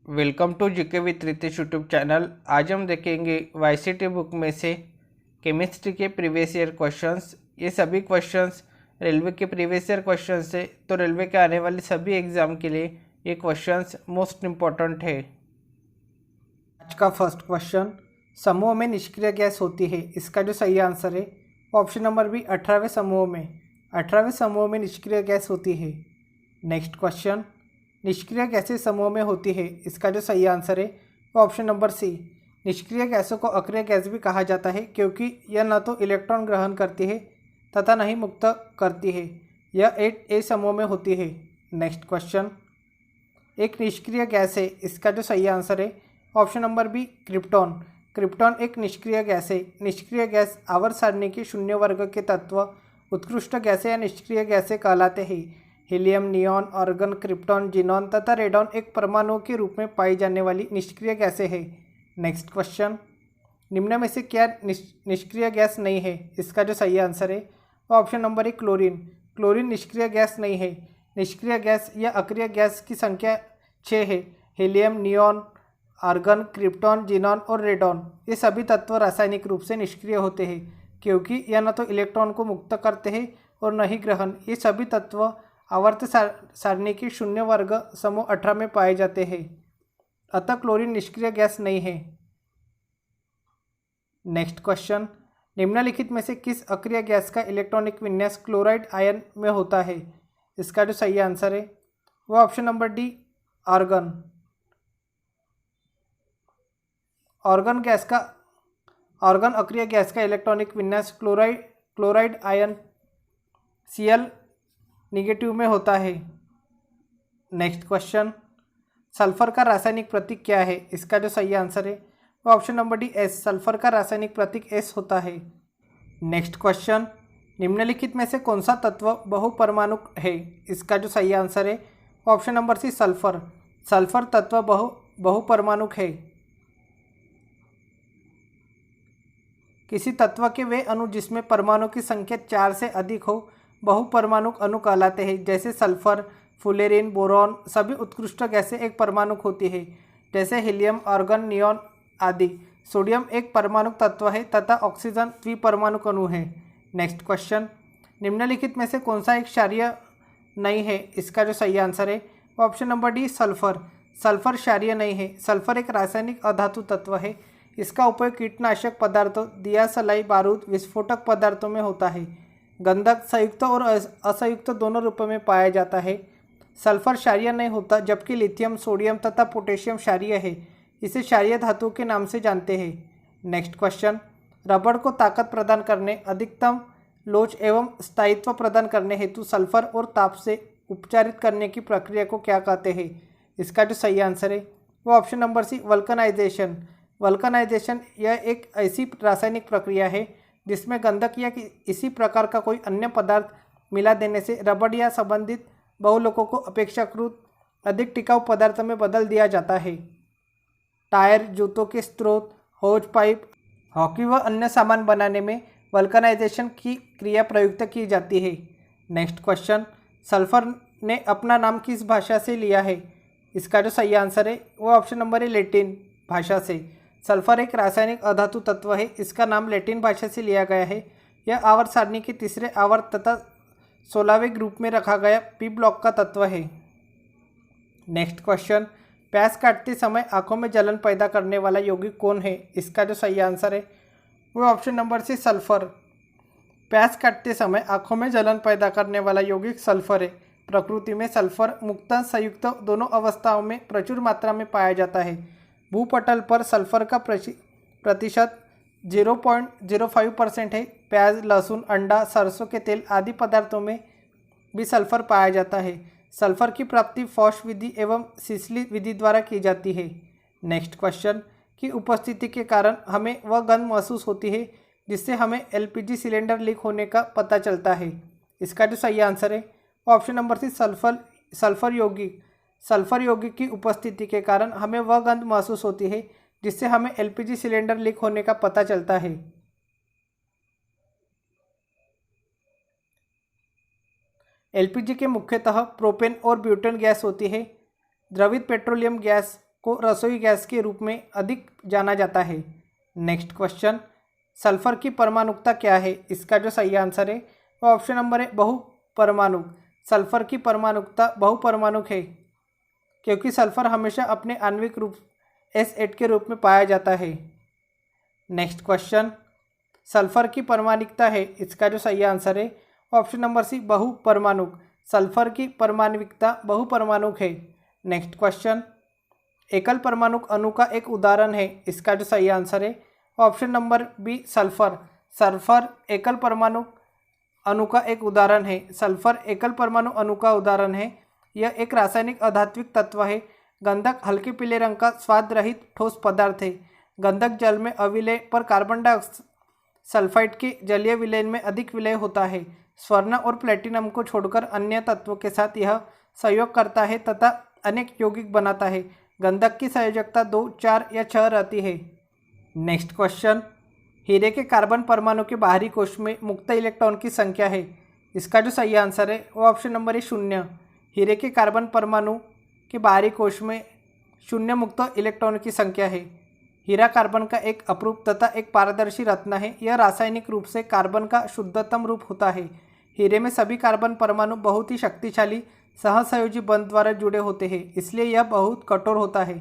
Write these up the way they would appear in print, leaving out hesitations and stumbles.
Welcome to GK with Ritesh YouTube channel. आज हम देखेंगे वाईसीटी बुक में से केमिस्ट्री के प्रीवियस ईयर क्वेश्चंस। ये सभी क्वेश्चंस रेलवे के प्रीवियस ईयर क्वेश्चंस है, तो रेलवे के आने वाले सभी एग्जाम के लिए ये क्वेश्चंस मोस्ट इम्पॉर्टेंट है। आज का फर्स्ट क्वेश्चन, समूह में निष्क्रिय गैस होती है। इसका जो सही आंसर है ऑप्शन नंबर बी, 18वें समूह में निष्क्रिय गैस होती है। नेक्स्ट क्वेश्चन, निष्क्रिय गैसें समूह में होती है। इसका जो सही आंसर है वो ऑप्शन नंबर सी, निष्क्रिय गैसों को अक्रिय गैस भी कहा जाता है, क्योंकि यह न तो इलेक्ट्रॉन ग्रहण करती है तथा न ही मुक्त करती है। यह ए समूह में होती है। नेक्स्ट क्वेश्चन, एक निष्क्रिय गैस है। इसका जो सही आंसर है option number B, krypton. Krypton एक निष्क्रिय गैस है। निष्क्रिय गैस आवर्त सारणी के शून्य वर्ग के तत्व उत्कृष्ट गैसें या निष्क्रिय गैसें कहलाते हैं। Helium, neon, argon, krypton, xenon तथा रेडॉन एक परमाणुओं के रूप में पाई जाने वाली निष्क्रिय गैसें हैं। नेक्स्ट क्वेश्चन, निम्न में से क्या निष्क्रिय गैस नहीं है। इसका जो सही आंसर है वो ऑप्शन नंबर 1, क्लोरीन। क्लोरीन निष्क्रिय गैस नहीं है। निष्क्रिय गैस या अक्रिय गैस की संख्या 6 है। Helium, neon, argon, krypton, xenon और रेडॉन ये सभी तत्व रासायनिक रूप से निष्क्रिय होते हैं, क्योंकि यह न तो इलेक्ट्रॉन को मुक्त करते हैं और न ही ग्रहण। ये सभी तत्व आवर्त सारणी की शून्य वर्ग समूह 18 में पाए जाते हैं, अतः क्लोरीन निष्क्रिय गैस नहीं है। नेक्स्ट क्वेश्चन, निम्नलिखित में से किस अक्रिय गैस का इलेक्ट्रॉनिक विन्यास क्लोराइड आयन में होता है। इसका जो सही आंसर है वो option number D, argon. Argon अक्रिय गैस का इलेक्ट्रॉनिक विन्यास क्लोराइड आयन Cl निगेटिव में होता है। नेक्स्ट क्वेश्चन, सल्फर का रासायनिक प्रतीक क्या है। इसका जो सही आंसर है वो option number D, S. Sulphur का रासायनिक प्रतीक एस होता है। नेक्स्ट क्वेश्चन, निम्नलिखित में से कौन सा तत्व बहुपरमाणुक है। इसका जो सही आंसर है option number C, sulphur. Sulphur तत्व बहुपरमाणुक है। किसी तत्व के वे अणु जिसमें परमाणु की संख्या 4 से अधिक हो बहुपरमाणुक अणु कहलाते हैं। जैसे सल्फर, फुलेरिन, बोरॉन सभी उत्कृष्ट गैसें एक परमाणुक होती है, जैसे हीलियम, आर्गन, नियॉन आदि। सोडियम एक परमाणुक तत्व है तथा ऑक्सीजन द्विपरमाणुक अणु है। नेक्स्ट क्वेश्चन, निम्नलिखित में से कौन सा एक क्षारीय नहीं है। इसका जो सही आंसर है option number D, sulphur. Sulphur क्षारीय नहीं है। सल्फर एक रासायनिक अधातु तत्व है। इसका उपयोग कीटनाशक पदार्थों, दिया, सलाई, बारूद, विस्फोटक पदार्थों में होता है। गंधक संयुक्त और असंयुक्त दोनों रूपों में पाया जाता है। सल्फर क्षारीय नहीं होता, जबकि लिथियम, सोडियम तथा पोटेशियम क्षारीय है। इसे क्षारीय धातु के नाम से जानते हैं। नेक्स्ट क्वेश्चन, रबड़ को ताकत प्रदान करने, अधिकतम लोच एवं स्थायित्व प्रदान करने हेतु सल्फर और ताप से उपचारित करने की प्रक्रिया को क्या कहते हैं। इसका जो सही आंसर है वो option number C, vulcanisation. Vulcanisation यह एक ऐसी रासायनिक प्रक्रिया है जिसमें गंधक या इसी प्रकार का कोई अन्य पदार्थ मिला देने से रबड़ या संबंधित बहुलकों को अपेक्षाकृत अधिक टिकाऊ पदार्थ में बदल दिया जाता है। टायर, जूतों के स्रोत, होज पाइप, हॉकी व अन्य सामान बनाने में वल्कनाइजेशन की क्रिया प्रयुक्त की जाती है। नेक्स्ट क्वेश्चन, सल्फर ने अपना नाम किस भाषा से लिया है। इसका जो सही आंसर है वो ऑप्शन नंबर है, लैटिन भाषा से। सल्फर एक रासायनिक अधातु तत्व है। इसका नाम लैटिन भाषा से लिया गया है। यह आवर्त सारणी के तीसरे आवर्त तथा 16वें ग्रुप में रखा गया पी ब्लॉक का तत्व है। नेक्स्ट क्वेश्चन, प्यास काटते समय आंखों में जलन पैदा करने वाला यौगिक कौन है। इसका जो सही आंसर है वो ऑप्शन नंबर सी, सल्फर। प्यास काटते समय आंखों में जलन पैदा करने वाला यौगिक सल्फर है। प्रकृति में सल्फर मुक्त, संयुक्त दोनों अवस्थाओं में प्रचुर मात्रा में पाया जाता है। भूपटल पर सल्फर का प्रतिशत 0.05% है। प्याज, लहसुन, अंडा, सरसों के तेल आदि पदार्थों में भी सल्फर पाया जाता है। सल्फर की प्राप्ति फॉश विधि एवं सिसली विधि द्वारा की जाती है। नेक्स्ट क्वेश्चन, की उपस्थिति के कारण हमें वह गंध महसूस होती है जिससे हमें एलपीजी सिलेंडर लीक होने का पता चलता है। इसका जो सही आंसर है ऑप्शन नंबर सी, सल्फर यौगिक की उपस्थिति के कारण हमें वह गंध महसूस होती है जिससे हमें एलपीजी सिलेंडर लीक होने का पता चलता है। एलपीजी के मुख्यतः प्रोपेन और ब्यूटेन गैस होती है। द्रवित पेट्रोलियम गैस को रसोई गैस के रूप में अधिक जाना जाता है। नेक्स्ट क्वेश्चन, सल्फर की परमाणुकता क्या है? इसका जो सही आंसर है वो ऑप्शन नंबर है बहुपरमाणुक। सल्फर की परमाणुकता बहुपरमाणुक है क्योंकि सल्फर हमेशा अपने आणविक रूप S8 के रूप में पाया जाता है। नेक्स्ट क्वेश्चन, सल्फर की परमाणुकता है, इसका जो सही आंसर है ऑप्शन नंबर सी बहुपरमाणुक। सल्फर की परमाणुकता बहुपरमाणुक है। नेक्स्ट क्वेश्चन, एकल परमाणुक अणु का एक उदाहरण है, इसका जो सही आंसर है option number B sulphur. Sulphur एकल परमाणु अणु का एक उदाहरण है। सल्फर एकल परमाणु अणु का उदाहरण है। यह एक रासायनिक अधात्विक तत्व है। गंधक हल्के पीले रंग का स्वाद रहित ठोस पदार्थ है। गंधक जल में अविलय पर कार्बन डाइऑक्साइड सल्फाइड के जलीय विलयन में अधिक विलय होता है। स्वर्ण और प्लेटिनम को छोड़कर अन्य तत्वों के साथ यह सहयोग करता है तथा अनेक यौगिक बनाता है। गंधक की संयोजकता 2, 4 या 6 रहती है। नेक्स्ट क्वेश्चन, हीरे के कार्बन परमाणु के बाहरी कोश में मुक्त इलेक्ट्रॉन की संख्या है, इसका जो सही आंसर है वो ऑप्शन नंबर है 0। हीरे के कार्बन परमाणु के बाहरी कोश में 0 मुक्त इलेक्ट्रॉन की संख्या है। हीरा कार्बन का एक अपरूप तथा एक पारदर्शी रत्न है। यह रासायनिक रूप से कार्बन का शुद्धतम रूप होता है। हीरे में सभी कार्बन परमाणु बहुत ही शक्तिशाली सहसंयोजी बंध द्वारा जुड़े होते हैं, इसलिए यह बहुत कठोर होता है।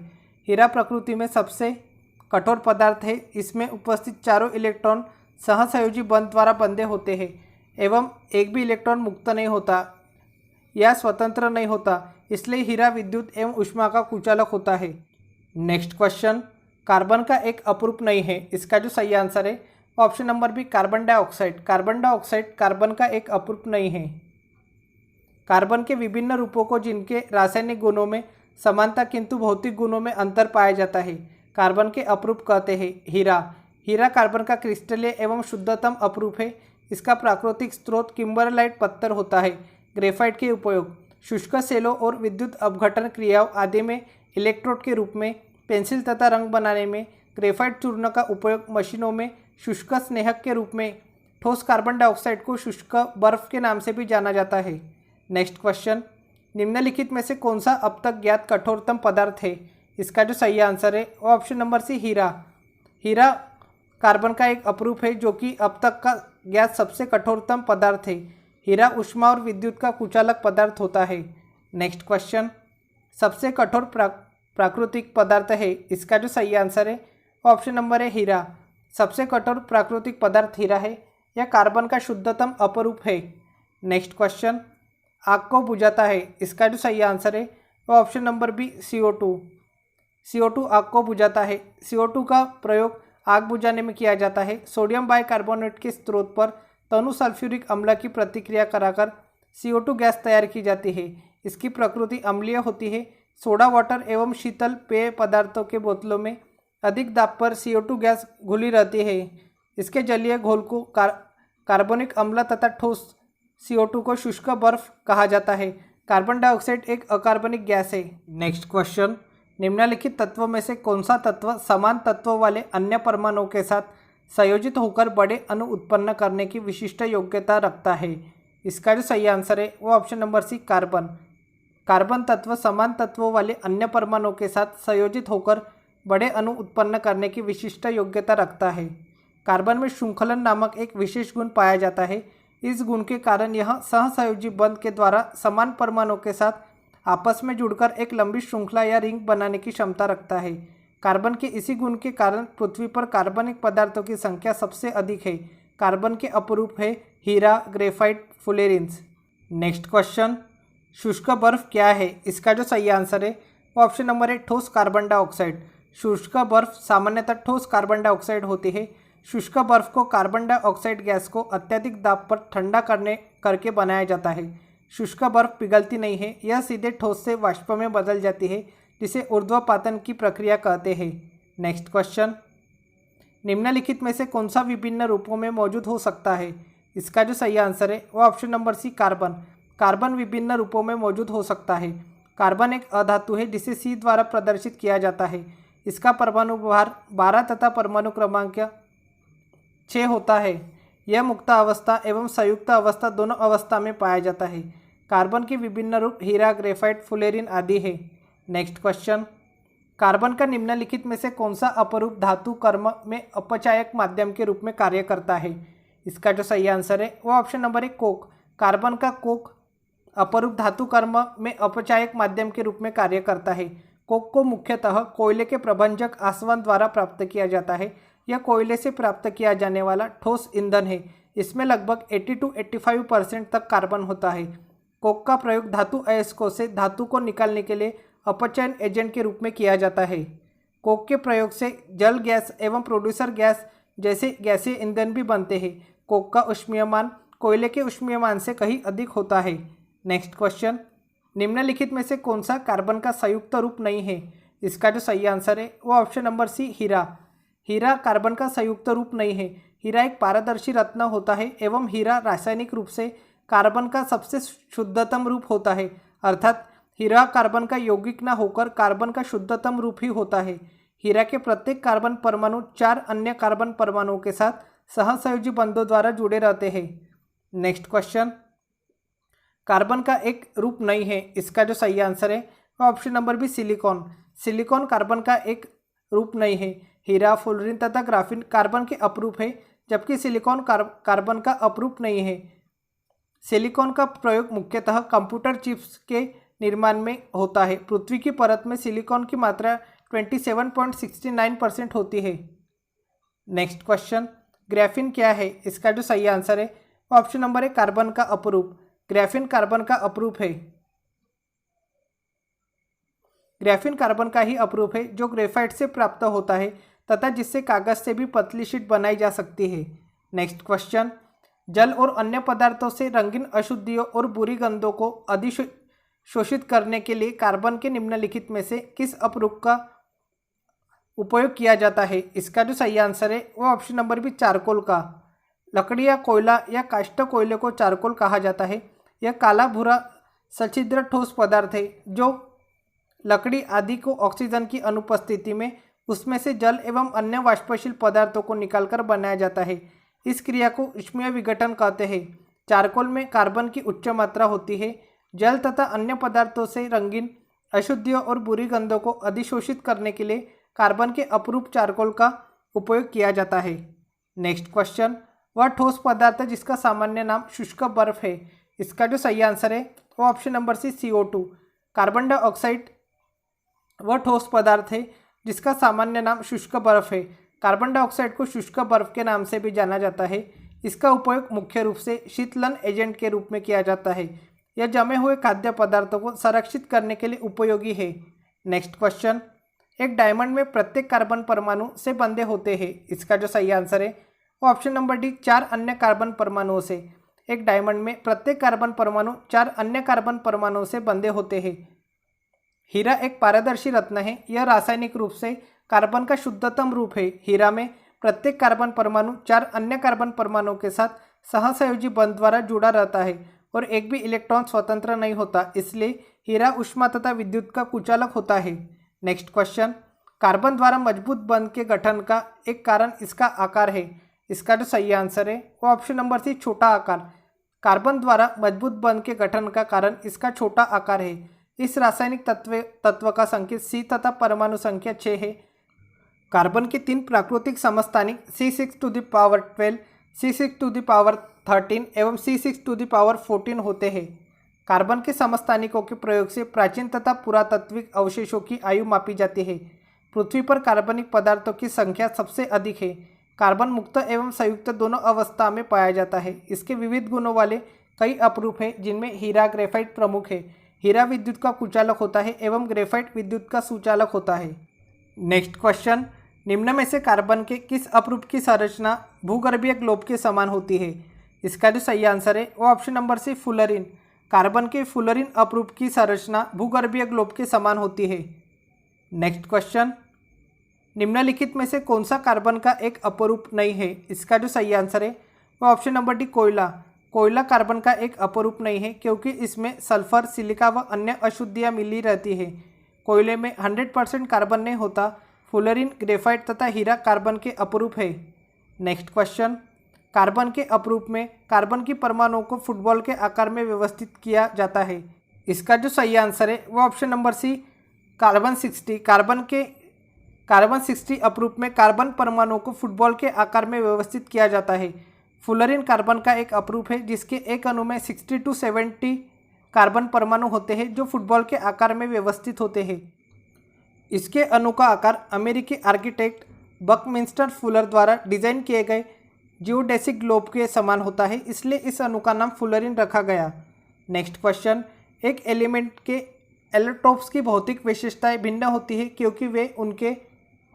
हीरा प्रकृति में सबसे कठोर पदार्थ है। इसमें उपस्थित चारों इलेक्ट्रॉन सहसंयोजी बंध द्वारा बंधे होते हैं एवं एक भी इलेक्ट्रॉन मुक्त नहीं होता या स्वतंत्र नहीं होता, इसलिए हीरा विद्युत एवं ऊष्मा का कुचालक होता है। नेक्स्ट क्वेश्चन, कार्बन का एक अपरूप नहीं है, इसका जो सही आंसर है option number B carbon dioxide. Carbon dioxide carbon का एक अपरूप नहीं है। कार्बन के विभिन्न रूपों को जिनके रासायनिक गुणों में समानता किंतु भौतिक गुणों में अंतर पाया जाता है, कार्बन के अपरूप कहते हैं। हीरा हीरा कार्बन का क्रिस्टलीय एवं शुद्धतम अपरूप है। इसका प्राकृतिक स्रोत किम्बरलाइट पत्थर होता है। ग्रेफाइट के उपयोग शुष्क सेलों और विद्युत अपघटन क्रियाओं आदि में इलेक्ट्रोड के रूप में, पेंसिल तथा रंग बनाने में ग्रेफाइट चूर्ण का उपयोग, मशीनों में शुष्क स्नेहक के रूप में, ठोस कार्बन डाइऑक्साइड को शुष्क बर्फ के नाम से भी जाना जाता है। नेक्स्ट क्वेश्चन, निम्नलिखित में से कौन सा अब तक ज्ञात कठोरतम पदार्थ है? इसका जो सही आंसर है वो ऑप्शन नंबर सी हीरा। हीरा कार्बन का एक अपरूप है जो कि अब तक का ज्ञात सबसे कठोरतम पदार्थ है। हीरा ऊष्मा और विद्युत का कुचालक पदार्थ होता है। नेक्स्ट क्वेश्चन, सबसे कठोर प्राकृतिक पदार्थ है, इसका जो सही आंसर है ऑप्शन नंबर है हीरा। सबसे कठोर प्राकृतिक पदार्थ हीरा है। यह कार्बन का शुद्धतम अपरूप है। नेक्स्ट क्वेश्चन, आग को बुझाता है, इसका जो सही आंसर है वो option number B CO2। CO2 आग को बुझाता है। CO2 का प्रयोग आग बुझाने में किया जाता है। सोडियम बाइकार्बोनेट के स्रोत पर तनु सल्फ्यूरिक अम्ल की प्रतिक्रिया कराकर CO2 गैस तैयार की जाती है। इसकी प्रकृति अम्लीय होती है। सोडा वाटर एवं शीतल पेय पदार्थों के बोतलों में अधिक दाब पर CO2 गैस घुली रहती है। इसके जलीय घोल को कार्बोनिक अम्ल तथा ठोस CO2 को शुष्क बर्फ कहा जाता है। कार्बन डाइऑक्साइड एक अकार्बनिक गैस है। नेक्स्ट क्वेश्चन, निम्नलिखित तत्वों में से कौन सा तत्व समान तत्वों वाले अन्य परमाणुओं के साथ संयोजित होकर बड़े अणु उत्पन्न करने की विशिष्ट योग्यता रखता है? इसका जो सही आंसर है वो option number C carbon. Carbon तत्व समान तत्वों वाले अन्य परमाणुओं के साथ संयोजित होकर बड़े अणु उत्पन्न करने की विशिष्ट योग्यता रखता है। कार्बन में श्रृंखलन नामक एक विशेष गुण पाया जाता है। इस गुण के कारण यह सहसंयोजी बंध के द्वारा समान परमाणुओं के साथ आपस में जुड़कर एक लंबी श्रृंखला या रिंग बनाने की क्षमता रखता है। कार्बन के इसी गुण के कारण पृथ्वी पर कार्बनिक पदार्थों की संख्या सबसे अधिक है। कार्बन के अपरूप है हीरा, ग्रेफाइट, फुलेरिन्स। नेक्स्ट क्वेश्चन, शुष्क बर्फ क्या है? इसका जो सही आंसर है वो ऑप्शन नंबर है ठोस कार्बन डाइऑक्साइड। शुष्क बर्फ सामान्यतः ठोस कार्बन डाइऑक्साइड होती है। शुष्क बर्फ को कार्बन डाइऑक्साइड गैस को अत्यधिक दाब पर ठंडा करके बनाया जाता है। शुष्क बर्फ पिघलती नहीं है, यह सीधे ठोस से वाष्प में बदल जाती है, जिसे ऊर्ध्वपातन की प्रक्रिया कहते हैं। नेक्स्ट क्वेश्चन, निम्नलिखित में से कौन सा विभिन्न रूपों में मौजूद हो सकता है? इसका जो सही आंसर है वो option number C carbon. Carbon विभिन्न रूपों में मौजूद हो सकता है। कार्बन एक अधातु है जिसे C द्वारा प्रदर्शित किया जाता है। इसका परमाणु भार 12 तथा परमाणु क्रमांक 6 होता है। यह मुक्त अवस्था एवं संयुक्त अवस्था दोनों अवस्था में पाया जाता है। कार्बन के विभिन्न रूप हीरा, ग्रेफाइट, फुलेरिन आदि है। नेक्स्ट क्वेश्चन, कार्बन का निम्नलिखित में से कौन सा अपरूप धातु कर्म में अपचायक माध्यम के रूप में कार्य करता है? इसका जो सही आंसर है वो ऑप्शन नंबर 1 कोक। कार्बन का कोक अपरूप धातु कर्म में अपचायक माध्यम के रूप में कार्य करता है। कोक को मुख्यतः कोयले के प्रभंजक आसवन द्वारा प्राप्त किया जाता है। यह कोयले से प्राप्त किया जाने वाला ठोस ईंधन है। इसमें लगभग 80 to 85% तक कार्बन होता है। कोक का प्रयोग धातु अयस्कों से धातु को निकालने के लिए अपचयन एजेंट के रूप में किया जाता है। कोक के प्रयोग से जल गैस एवं प्रोड्यूसर गैस जैसे गैसीय ईंधन भी बनते हैं। कोक का ऊष्मीयमान कोयले के ऊष्मीयमान से कहीं अधिक होता है। नेक्स्ट क्वेश्चन, निम्नलिखित में से कौन सा कार्बन का संयुक्त रूप नहीं है? इसका जो सही आंसर है वो ऑप्शन नंबर सी हीरा। हीरा कार्बन का संयुक्त रूप नहीं है। हीरा एक पारदर्शी रत्न होता है एवं हीरा रासायनिक रूप से कार्बन का सबसे शुद्धतम रूप होता है। अर्थात हीरा कार्बन का यौगिक न होकर कार्बन का शुद्धतम रूप ही होता है। हीरा के प्रत्येक कार्बन परमाणु 4 अन्य कार्बन परमाणुओं के साथ सहसंयोजी बंधों द्वारा जुड़े रहते हैं। नेक्स्ट क्वेश्चन, कार्बन का एक रूप नहीं है। इसका जो सही आंसर है वो option number B silicon. Silicon carbon का एक रूप नहीं है। हीरा, फ्लोरीन तथा ग्राफीन कार्बन के अपरूप है, जबकि सिलिकॉन कार्बन का अपरूप नहीं है। सिलिकॉन का प्रयोग मुख्यतः कंप्यूटर चिप्स के निर्माण में होता है। पृथ्वी की परत में सिलिकॉन की मात्रा 27.69% होती है। नेक्स्ट क्वेश्चन, ग्राफीन क्या है? इसका जो सही आंसर है ऑप्शन नंबर 1 कार्बन का अपरूप। ग्राफीन कार्बन का अपरूप है। ग्राफीन कार्बन का ही अपरूप है जो ग्रेफाइट से प्राप्त होता है तथा जिससे कागज से भी पतली शीट बनाई जा सकती है। नेक्स्ट क्वेश्चन, जल और अन्य पदार्थों से रंगीन अशुद्धियों और बुरी गंधों को अधिशोषित करने के लिए कार्बन के निम्नलिखित में से किस अपरूप का उपयोग किया जाता है? इसका जो सही आंसर है वो ऑप्शन नंबर बी चारकोल का। लकड़ी या कोयला या काष्ठ कोयले को चारकोल कहा जाता है। यह काला भूरा सछिद्र ठोस पदार्थ है जो लकड़ी आदि को ऑक्सीजन की अनुपस्थिति में उसमें से जल एवं अन्य वाष्पशील पदार्थों को निकालकर बनाया जाता है। इस क्रिया को ऊष्मीय विघटन कहते हैं। चारकोल में कार्बन की उच्च मात्रा होती है। जल तथा अन्य पदार्थों से रंगीन अशुद्धियों और बुरी गंधों को अधिशोषित करने के लिए कार्बन के अपरूप चारकोल का उपयोग किया जाता है। नेक्स्ट क्वेश्चन, वह ठोस पदार्थ है जिसका सामान्य नाम शुष्क बर्फ है। इसका जो सही आंसर है वो option number C CO2। Carbon dioxide वह ठोस पदार्थ है जिसका सामान्य नाम शुष्क बर्फ है। कार्बन डाइऑक्साइड को शुष्क बर्फ के नाम से भी जाना जाता है। इसका उपयोग मुख्य रूप से शीतलन एजेंट के रूप में किया जाता है। यह जमे हुए खाद्य पदार्थों को संरक्षित करने के लिए उपयोगी है। नेक्स्ट क्वेश्चन, एक डायमंड में प्रत्येक कार्बन परमाणु से बंधे होते हैं। इसका जो सही आंसर है वो ऑप्शन नंबर डी 4 अन्य कार्बन परमाणुओं से। एक डायमंड में प्रत्येक कार्बन परमाणु 4 अन्य कार्बन परमाणुओं से बंधे होते हैं। हीरा एक पारदर्शी रत्न है। यह रासायनिक रूप से कार्बन का शुद्धतम रूप है। हीरा में प्रत्येक कार्बन परमाणु 4 अन्य कार्बन परमाणुओं के साथ सहसंयोजी बंध द्वारा जुड़ा रहता है और एक भी इलेक्ट्रॉन स्वतंत्र नहीं होता। इसलिए हीरा ऊष्मा तथा विद्युत का कुचालक होता है। नेक्स्ट क्वेश्चन, कार्बन द्वारा मजबूत बंध के गठन का एक कारण इसका आकार है। इसका जो सही आंसर है वो ऑप्शन नंबर सी छोटा आकार। कार्बन द्वारा मजबूत बंध के गठन का कारण इसका छोटा आकार है। इस रासायनिक तत्व का संकेत C तथा परमाणु संख्या 6 है। कार्बन के 3 प्राकृतिक समस्थानिक C6⁴, C6⁴13 एवं C6⁴14 होते हैं। कार्बन के समस्थानिकों के प्रयोग से प्राचीन तथा पुरातात्विक अवशेषों की आयु मापी जाती है। पृथ्वी पर कार्बनिक पदार्थों की संख्या सबसे अधिक है। कार्बन मुक्त एवं संयुक्त दोनों अवस्था में पाया जाता है। इसके विविध गुणों वाले कई अपरूप हैं जिनमें हीरा ग्रेफाइट प्रमुख है। हीरा विद्युत का कुचालक होता है एवं ग्रेफाइट विद्युत का सुचालक होता है। नेक्स्ट क्वेश्चन, निम्न में से कार्बन के किस अपरूप की संरचना भूगर्भीय ग्लोब के समान होती है? इसका जो सही आंसर है वो option number C fluorine. Carbon के फ्लोरीन अपरूप की संरचना भूगर्भीय ग्लोब के समान होती है। नेक्स्ट क्वेश्चन, निम्नलिखित में से कौन सा कार्बन का एक अपरूप नहीं है? इसका जो सही आंसर है वो ऑप्शन नंबर डी कोयला। कोयला कार्बन का एक अपरूप नहीं है क्योंकि इसमें सल्फर, सिलिका व अन्य अशुद्धियाँ मिली रहती है। कोयले में 100% कार्बन नहीं होता। फ्लोरीन, ग्रेफाइट तथा हीरा कार्बन के अपरूप है। नेक्स्ट क्वेश्चन, कार्बन के अपरूप में कार्बन की परमाणुओं को फुटबॉल के आकार में व्यवस्थित किया जाता है। इसका जो सही आंसर है वो ऑप्शन नंबर सी कार्बन 60 अपरूप में कार्बन परमाणुओं को फुटबॉल के आकार में व्यवस्थित किया जाता है। फ्लोरीन कार्बन का एक अपरूप है जिसके एक अणु में 60 to 70 कार्बन परमाणु होते हैं जो फुटबॉल के आकार में व्यवस्थित होते हैं। इसके अणु का आकार अमेरिकी आर्किटेक्ट बकमिंस्टर फुलर द्वारा डिजाइन किए गए जियोडेसिक ग्लोब के समान होता है, इसलिए इस अणु का नाम फ्लोरीन रखा गया। नेक्स्ट क्वेश्चन, एक एलिमेंट के एलोट्रोप्स की भौतिक विशेषताएं भिन्न होती है क्योंकि वे उनके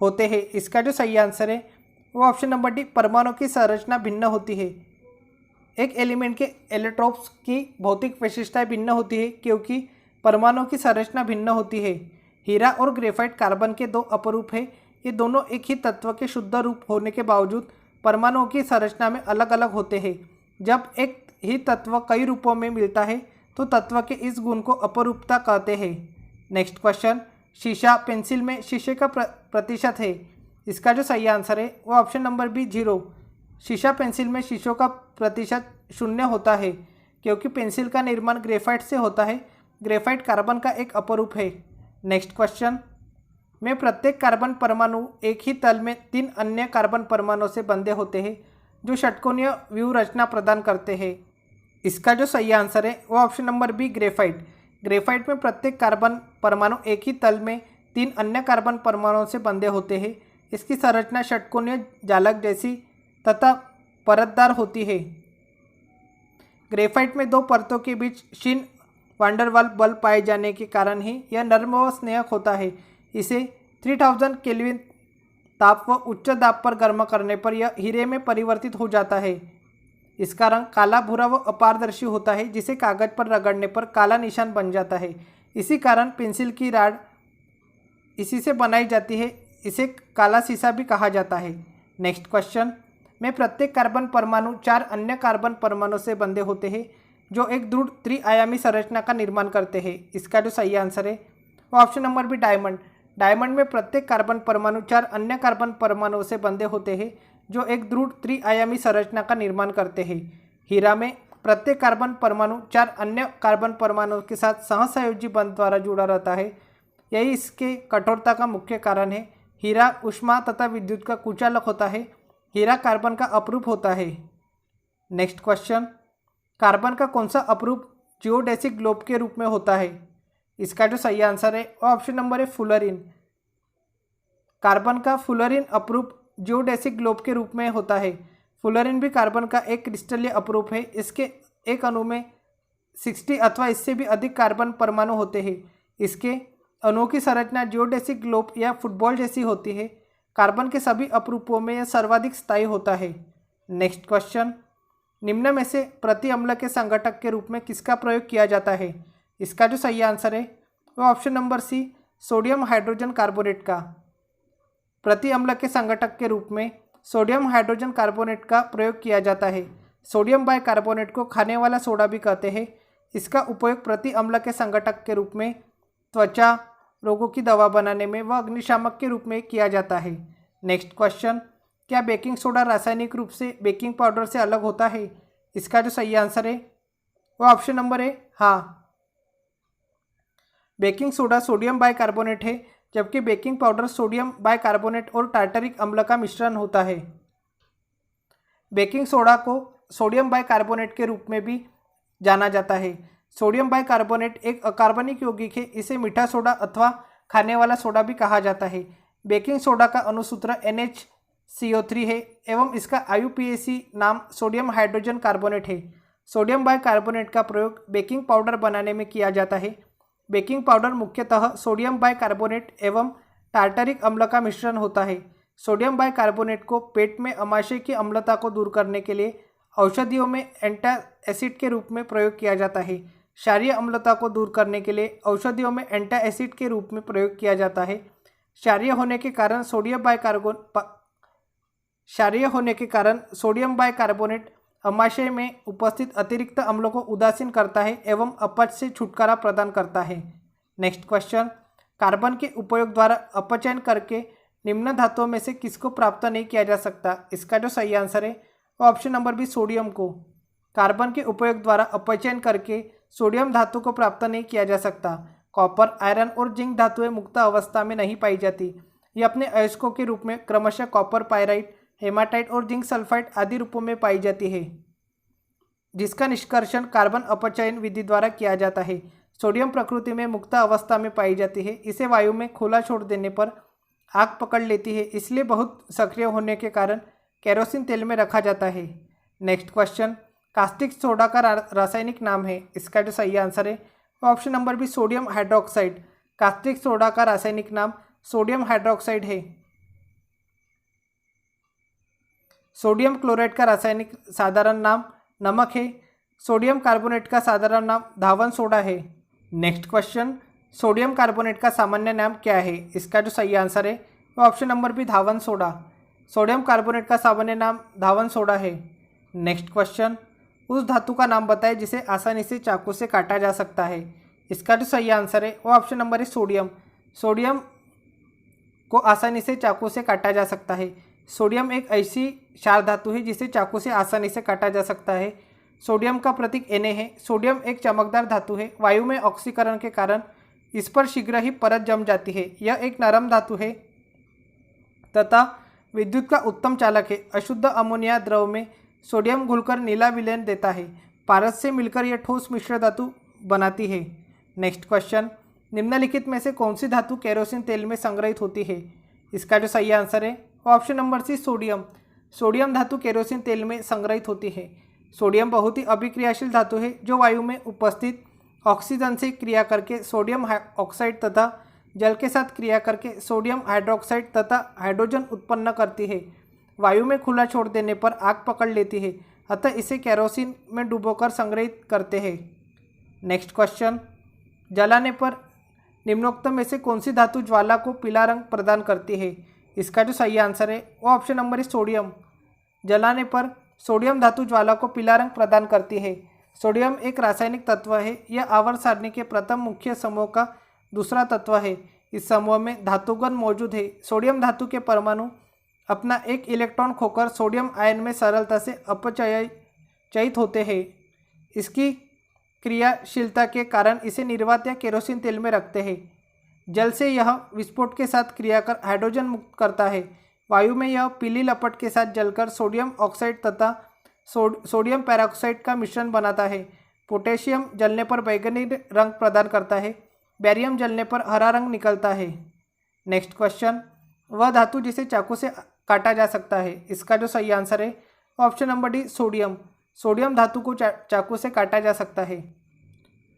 होते हैं। इसका जो सही आंसर है वो ऑप्शन नंबर डी, परमाणु की संरचना भिन्न होती है। एक एलिमेंट के एलोट्रोप्स की भौतिक विशेषताएं भिन्न होती है क्योंकि परमाणु की संरचना भिन्न होती है। हीरा और ग्रेफाइट कार्बन के दो अपरूप हैं। ये दोनों एक ही तत्व के शुद्ध रूप होने के बावजूद परमाणुओं की संरचना में अलग अलग होते हैं। जब एक ही तत्व कई रूपों में मिलता है तो तत्व के इस गुण को अपरूपता कहते हैं। नेक्स्ट क्वेश्चन, शीशा पेंसिल में शीशे का प्रतिशत है। इसका जो सही आंसर है वो ऑप्शन नंबर बी, 0। शीशा पेंसिल में शीशों का प्रतिशत 0 होता है क्योंकि पेंसिल का निर्माण ग्रेफाइट से होता है। ग्रेफाइट कार्बन का एक अपरूप है। नेक्स्ट क्वेश्चन, में प्रत्येक कार्बन परमाणु एक ही तल में 3 अन्य कार्बन परमाणुओं से बंधे होते हैं जो षटकोणीय व्यूह रचना प्रदान करते हैं। इसका जो सही आंसर है वो option number B, graphite. Graphite में प्रत्येक कार्बन परमाणु एक ही तल में 3 अन्य कार्बन परमाणुओं से बंधे होते हैं। इसकी संरचना षटकोणीय जालक जैसी तथा परतदार होती है। ग्रेफाइट में 2 परतों के बीच शिन वांडरवाल बल पाए जाने के कारण ही यह नर्म व स्नेहक होता है। इसे 3000 केल्विन ताप व उच्च दाब पर गर्म करने पर यह हीरे में परिवर्तित हो जाता है। इसका रंग काला, भूरा व अपारदर्शी होता है जिसे कागज पर रगड़ने पर काला निशान बन जाता है। इसी कारण पेंसिल की राड इसी से बनाई जाती है। इसे काला शीशा भी कहा जाता है। नेक्स्ट क्वेश्चन, में प्रत्येक कार्बन परमाणु 4 अन्य कार्बन परमाणु से बंधे होते हैं जो एक दृढ़ त्रिआयामी संरचना का निर्माण करते हैं। इसका जो सही आंसर है वो option number B, diamond. Diamond में प्रत्येक कार्बन परमाणु 4 अन्य कार्बन परमाणुओं से बंधे होते हैं जो एक दृढ़ त्रिआयामी संरचना का निर्माण करते हैं। हीरा में प्रत्येक कार्बन परमाणु 4 अन्य कार्बन परमाणुओं के साथ सहसंयोजी बंध द्वारा जुड़ा रहता है। यही इसके कठोरता का मुख्य कारण है। हीरा ऊष्मा तथा विद्युत का कुचालक होता है। हीरा कार्बन का अपरूप होता है। नेक्स्ट क्वेश्चन, कार्बन का कौन सा अपरूप जियोडेसिक ग्लोब के रूप में होता है? इसका जो सही आंसर है वो ऑप्शन नंबर है, फ्लोरीन। कार्बन का फ्लोरीन अपरूप जियोडेसिक ग्लोब के रूप में होता है। फ्लोरीन भी कार्बन का एक क्रिस्टलीय अपरूप है। इसके एक अणु में 60 अथवा इससे भी अधिक कार्बन परमाणु होते हैं। इसके अणुओं की संरचना जियोडेसिक ग्लोब या फुटबॉल जैसी होती है। कार्बन के सभी अपरूपों में यह सर्वाधिक स्थायी होता है। नेक्स्ट क्वेश्चन, निम्न में से प्रति अम्ल के संघटक के रूप में किसका प्रयोग किया जाता है? इसका जो सही आंसर है वो option number C, sodium hydrogen carbonate का। प्रति अम्ल के संघटक के रूप में सोडियम हाइड्रोजन कार्बोनेट का प्रयोग किया जाता है। सोडियम बाइकार्बोनेट को खाने वाला सोडा भी कहते हैं। इसका उपयोग प्रति अम्ल के संघटक के रूप में त्वचा रोगों की दवा बनाने में व अग्निशामक के रूप में किया जाता है। नेक्स्ट क्वेश्चन, क्या बेकिंग सोडा रासायनिक रूप से बेकिंग पाउडर से अलग होता है? इसका जो सही आंसर है वो ऑप्शन नंबर है, हाँ। बेकिंग सोडा सोडियम बाइकार्बोनेट है जबकि बेकिंग पाउडर सोडियम बाइकार्बोनेट और टार्टरिक अम्ल का मिश्रण होता है। बेकिंग सोडा को सोडियम बाइकार्बोनेट के रूप में भी जाना जाता है। सोडियम बाइकार्बोनेट एक अकार्बनिक यौगिक है। इसे मीठा सोडा अथवा खाने वाला सोडा भी कहा जाता है। बेकिंग सोडा का अणुसूत्र NaCO3 है एवं इसका IUPAC नाम सोडियम हाइड्रोजन कार्बोनेट है। सोडियम बाइकार्बोनेट का प्रयोग बेकिंग पाउडर बनाने में किया जाता है। बेकिंग पाउडर मुख्यतः सोडियम बाइकार्बोनेट एवं टार्टरिक अम्ल का मिश्रण होता है। सोडियम बाइकार्बोनेट को पेट में अमाशय की अम्लता को दूर करने के लिए औषधियों में एंटाएसिड के रूप में प्रयोग किया जाता है। क्षारीय अम्लता को दूर करने के लिए औषधियों में एंटाएसिड के रूप में प्रयोग किया जाता है। क्षारीय होने के कारण सोडियम बाइकार्बोनेट अमाशय में उपस्थित अतिरिक्त अम्लों को उदासीन करता है एवं अपच से छुटकारा प्रदान करता है। नेक्स्ट क्वेश्चन, कार्बन के उपयोग द्वारा अपचयन करके निम्न धातुओं में से किसको प्राप्त नहीं किया जा सकता? इसका जो सही आंसर है वो ऑप्शन नंबर बी, सोडियम को। कार्बन के उपयोग द्वारा अपचयन करके सोडियम धातु को प्राप्त नहीं किया जा सकता। कॉपर, आयरन और जिंक धातुएं मुक्त अवस्था में नहीं पाई जाती। ये अपने अयस्कों के रूप में क्रमशः कॉपर पायराइट, हेमाटाइट और जिंक सल्फाइड आदि रूपों में पाई जाती है, जिसका निष्कर्षण कार्बन अपचयन विधि द्वारा किया जाता है। सोडियम प्रकृति में मुक्त अवस्था में पाई जाती है। इसे वायु में खुला छोड़ देने पर आग पकड़ लेती है, इसलिए बहुत सक्रिय होने के कारण केरोसिन तेल में रखा जाता है। नेक्स्ट क्वेश्चन, कास्टिक सोडा का रासायनिक नाम है। इसका जो सही आंसर है option number B, sodium hydroxide. Caustic soda का रासायनिक नाम सोडियम हाइड्रोक्साइड है। सोडियम क्लोराइड का रासायनिक साधारण नाम नमक है। सोडियम कार्बोनेट का साधारण नाम धावन सोडा है। नेक्स्ट क्वेश्चन, सोडियम कार्बोनेट का सामान्य नाम क्या है। इसका जो सही आंसर है वो ऑप्शन नंबर बी, धावन सोडा। सोडियम कार्बोनेट का सामान्य नाम धावन सोडा है। नेक्स्ट क्वेश्चन, उस धातु का नाम बताएं जिसे आसानी से चाकू से काटा जा सकता है। इसका जो सही आंसर है वो ऑप्शन नंबर है सोडियम। सोडियम को आसानी से चाकू से काटा जा सकता है। सोडियम एक ऐसी क्षार धातु है जिसे चाकू से आसानी से काटा जा सकता है। सोडियम का प्रतीक Na है। सोडियम एक चमकदार धातु है। वायु में ऑक्सीकरण के कारण इस पर शीघ्र ही परत जम जाती है। यह एक नरम धातु है तथा विद्युत का उत्तम चालक है। अशुद्ध अमोनिया द्रव में सोडियम घुलकर नीला विलयन देता है। पारस से मिलकर यह ठोस मिश्र धातु बनाती है। नेक्स्ट क्वेश्चन, निम्नलिखित में से कौन सी धातु केरोसिन तेल में संग्रहित होती है। इसका जो सही आंसर है option number C, sodium. Sodium धातु केरोसिन तेल में संग्रहित होती है। सोडियम बहुत ही अभिक्रियाशील धातु है जो वायु में उपस्थित ऑक्सीजन से क्रिया करके सोडियम ऑक्साइड तथा जल के साथ क्रिया करके सोडियम हाइड्रोक्साइड तथा हाइड्रोजन उत्पन्न करती है। वायु में खुला छोड़ देने पर आग पकड़ लेती है, अतः इसे केरोसिन में डुबोकर संग्रहित करते हैं। नेक्स्ट क्वेश्चन, जलाने पर निम्नोक्त में से कौन सी धातु ज्वाला को पीला रंग प्रदान करती है। इसका जो सही आंसर है वो ऑप्शन नंबर है सोडियम। जलाने पर सोडियम धातु ज्वाला को पीला रंग प्रदान करती है। सोडियम एक रासायनिक तत्व है। यह आवर्त सारणी के प्रथम मुख्य समूह का दूसरा तत्व है। इस समूह में धातुगण मौजूद है। सोडियम धातु के परमाणु अपना एक इलेक्ट्रॉन खोकर सोडियम आयन में सरलता से अपचयित होते हैं। इसकी क्रियाशीलता के कारण इसे निर्वात या केरोसिन तेल में रखते हैं। जल से यह विस्फोट के साथ क्रिया कर हाइड्रोजन मुक्त करता है। वायु में यह पीली लपट के साथ जलकर सोडियम ऑक्साइड तथा सोडियम पेरोक्साइड का मिश्रण बनाता है। पोटेशियम जलने पर बैंगनी रंग प्रदान करता है। बेरियम जलने पर हरा रंग निकलता है। नेक्स्ट क्वेश्चन, वह धातु जिसे चाकू से काटा जा सकता है। इसका जो सही आंसर है option number D, sodium. Sodium धातु को चाकू से काटा जा सकता है।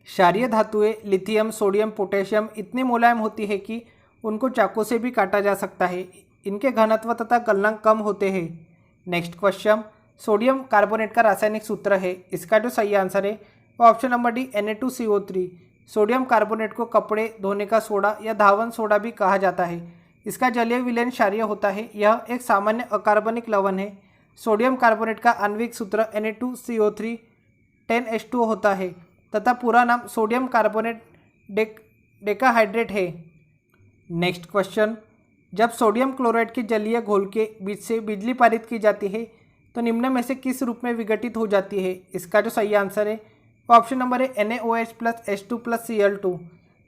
क्षारीय धातुएं लिथियम, सोडियम, पोटेशियम इतनी मुलायम होती है कि उनको चाकू से भी काटा जा सकता है। इनके घनत्व तथा गलनांक कम होते हैं। नेक्स्ट क्वेश्चन, सोडियम कार्बोनेट का रासायनिक सूत्र है। इसका जो सही आंसर है वो option number D, Na2CO3। Sodium carbonate को कपड़े धोने का सोडा या धावन सोडा भी कहा जाता है। इसका जलीय विलयन क्षारीय होता है। यह एक सामान्य अकार्बनिक लवण है। सोडियम कार्बोनेट का आणविक सूत्र Na2CO3 10H2O होता है तथा पूरा नाम सोडियम कार्बोनेट डेकाहाइड्रेट है। नेक्स्ट क्वेश्चन, जब सोडियम क्लोराइड के जलीय घोल के बीच से बिजली पारित की जाती है तो निम्न में से किस रूप में विघटित हो जाती है। इसका जो सही आंसर है वो ऑप्शन नंबर है NaOH + H2 + Cl2।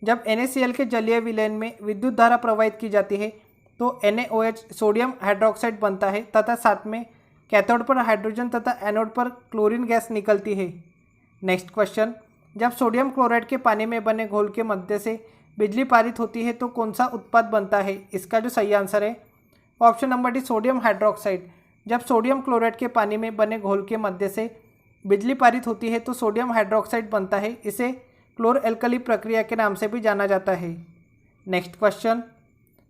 जब NaCl के जलीय विलयन में विद्युत धारा प्रवाहित की जाती है तो NaOH सोडियम हाइड्रोक्साइड बनता है तथा साथ में कैथोड पर हाइड्रोजन तथा एनोड पर क्लोरीन गैस निकलती है। नेक्स्ट क्वेश्चन, जब सोडियम क्लोराइड के पानी में बने घोल के मध्य से बिजली पारित होती है तो कौन सा उत्पाद बनता है। इसका जो सही आंसर है option number D, sodium hydroxide. जब सोडियम क्लोराइड के पानी में बने घोल के मध्य से बिजली पारित होती है तो सोडियम हाइड्रोक्साइड बनता है। इसे क्लोर एल्कली प्रक्रिया के नाम से भी जाना जाता है। नेक्स्ट क्वेश्चन,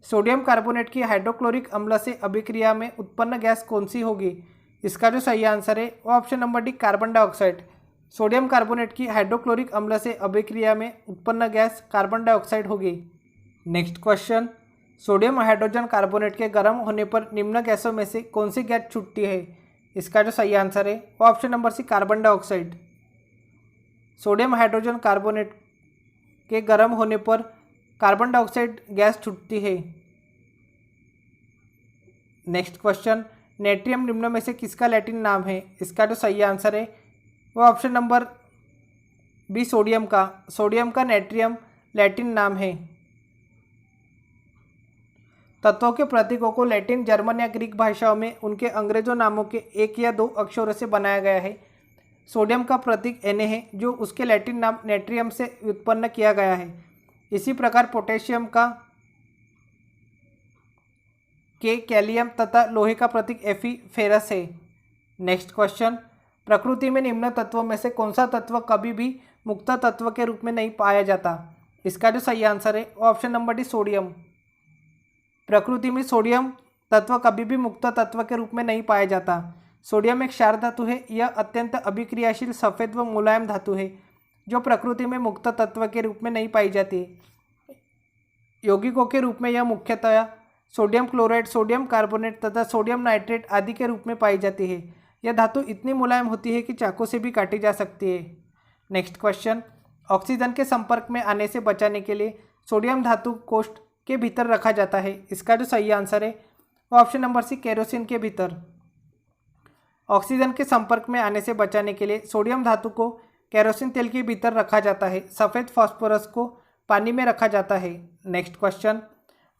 सोडियम कार्बोनेट की हाइड्रोक्लोरिक अम्ल से अभिक्रिया में उत्पन्न गैस कौन सी होगी। इसका जो सही आंसर है वो option number D, carbon dioxide. Sodium carbonate की हाइड्रोक्लोरिक अम्ल से अभिक्रिया में उत्पन्न गैस कार्बन डाइऑक्साइड होगी। Next question, sodium hydrogen carbonate के गर्म होने पर निम्न गैसों में से कौन सी गैस छूटती है। इसका जो सही आंसर है वो option number C, carbon dioxide. Sodium hydrogen carbonate के गर्म होने पर कार्बन डाइऑक्साइड गैस छूटती है। नेक्स्ट क्वेश्चन, नेट्रियम निम्न में से किसका लैटिन नाम है। इसका जो सही आंसर है वो ऑप्शन नंबर बी, सोडियम का। सोडियम का नेट्रियम लैटिन नाम है? तत्वों के प्रतीकों को लैटिन, जर्मन या ग्रीक भाषाओं में उनके अंग्रेजों नामों के एक या दो अक्षरों से बनाया गया है। सोडियम का प्रतीक Na है, जो उसके लैटिन नाम नेट्रियम से उत्पन्न किया गया है। इसी प्रकार पोटेशियम का के कैलियम तथा लोहे का प्रतीक Fe फेरस है। नेक्स्ट क्वेश्चन, प्रकृति में निम्न तत्वों में से कौन सा तत्व कभी भी मुक्त तत्व के रूप में नहीं पाया जाता? इसका जो सही आंसर है वो ऑप्शन नंबर डी सोडियम। प्रकृति में सोडियम तत्व कभी भी मुक्त तत्व के रूप में नहीं पाया जाता। सोडियम एक क्षार धातु है। यह अत्यंत अभिक्रियाशील सफ़ेद व मुलायम धातु है जो प्रकृति में मुक्त तत्व के रूप में नहीं पाई जाती। यौगिकों के रूप में यह मुख्यतया सोडियम क्लोराइड, सोडियम कार्बोनेट तथा सोडियम नाइट्रेट आदि के रूप में पाई जाती है। यह धातु इतनी मुलायम होती है कि चाकू से भी काटी जा सकती है। नेक्स्ट क्वेश्चन, ऑक्सीजन के संपर्क में आने से बचाने के लिए सोडियम धातु कोष्ठ के भीतर रखा जाता है। इसका जो सही आंसर है वो ऑप्शन नंबर सी केरोसिन के भीतर। ऑक्सीजन के संपर्क में आने से बचाने के लिए सोडियम धातु को केरोसिन तेल के भीतर रखा जाता है। सफ़ेद फास्फोरस को पानी में रखा जाता है। नेक्स्ट क्वेश्चन,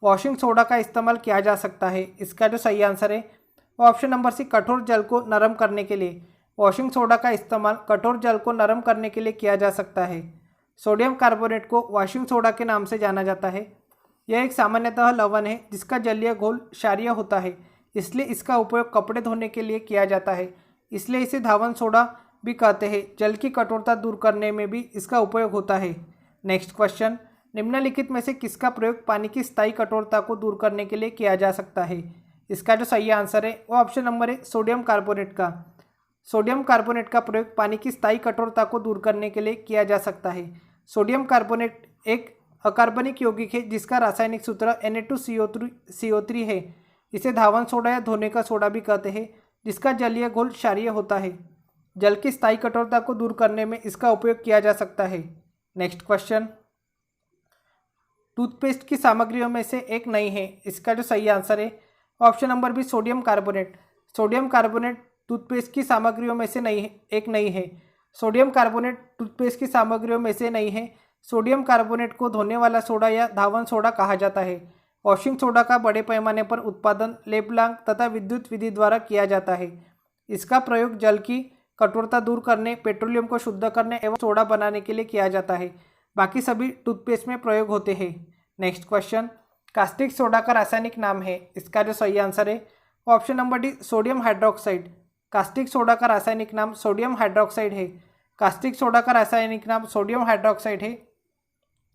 वॉशिंग सोडा का इस्तेमाल किया जा सकता है। इसका जो सही आंसर है वो ऑप्शन नंबर सी कठोर जल को नरम करने के लिए। वॉशिंग सोडा का इस्तेमाल कठोर जल को नरम करने के लिए किया जा सकता है। सोडियम कार्बोनेट को वॉशिंग सोडा के नाम से जाना जाता है। यह एक सामान्यतः लवण है जिसका जलीय घोल क्षारीय होता है, इसलिए इसका उपयोग कपड़े धोने के लिए किया जाता है। इसलिए इसे धावन सोडा भी कहते हैं। जल की कठोरता दूर करने में भी इसका उपयोग होता है। नेक्स्ट क्वेश्चन, निम्नलिखित में से किसका प्रयोग पानी की स्थायी कठोरता को दूर करने के लिए किया जा सकता है? इसका जो सही आंसर है वो ऑप्शन नंबर है सोडियम कार्बोनेट का। सोडियम कार्बोनेट का प्रयोग पानी की स्थायी कठोरता को दूर करने के लिए किया जा सकता है। सोडियम कार्बोनेट एक अकार्बनिक यौगिक है जिसका रासायनिक सूत्र Na2CO3 है। इसे धावन सोडा या धोने का सोडा भी कहते हैं, जिसका जलीय घोल क्षारीय होता है। जल की स्थायी कठोरता को दूर करने में इसका उपयोग किया जा सकता है। नेक्स्ट क्वेश्चन, टूथपेस्ट की सामग्रियों में से एक नहीं है। इसका जो सही आंसर है option number B sodium carbonate. Sodium carbonate toothpaste की सामग्रियों में से नहीं है। सोडियम कार्बोनेट टूथपेस्ट की सामग्रियों में से नहीं है। सोडियम कार्बोनेट को धोने वाला सोडा या धावन सोडा कहा जाता है। वॉशिंग सोडा का बड़े पैमाने पर उत्पादन लेपलांग तथा विद्युत विधि द्वारा किया जाता है। इसका प्रयोग जल की कठोरता दूर करने, पेट्रोलियम को शुद्ध करने एवं सोडा बनाने के लिए किया जाता है। बाकी सभी टूथपेस्ट में प्रयोग होते हैं। नेक्स्ट क्वेश्चन, कास्टिक सोडा का रासायनिक नाम है। इसका जो सही आंसर है option number D sodium hydroxide. Caustic soda का रासायनिक नाम सोडियम हाइड्रोक्साइड है। कास्टिक सोडा का रासायनिक नाम सोडियम हाइड्रोक्साइड है।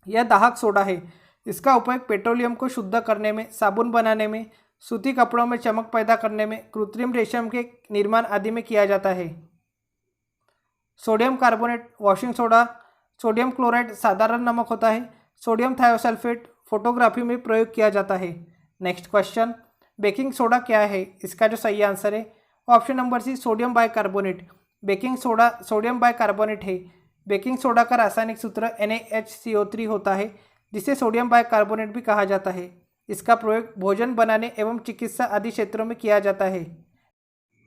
यह दाहक सोडा है। इसका उपयोग पेट्रोलियम को शुद्ध करने में, साबुन बनाने में, सूती कपड़ों में चमक पैदा करने में, कृत्रिम रेशम के निर्माण आदि में किया जाता है। Sodium carbonate washing soda, sodium chloride साधारण नमक होता है। सोडियम थायोसल्फेट फोटोग्राफी में प्रयोग किया जाता है। नेक्स्ट क्वेश्चन, बेकिंग सोडा क्या है? इसका जो सही आंसर है option number C sodium bicarbonate. Baking soda sodium bicarbonate है। बेकिंग सोडा का रासायनिक सूत्र NaHCO3 होता है, जिसे सोडियम बाइकार्बोनेट भी कहा जाता है। इसका प्रयोग भोजन बनाने एवं चिकित्सा आदि क्षेत्रों में किया जाता है।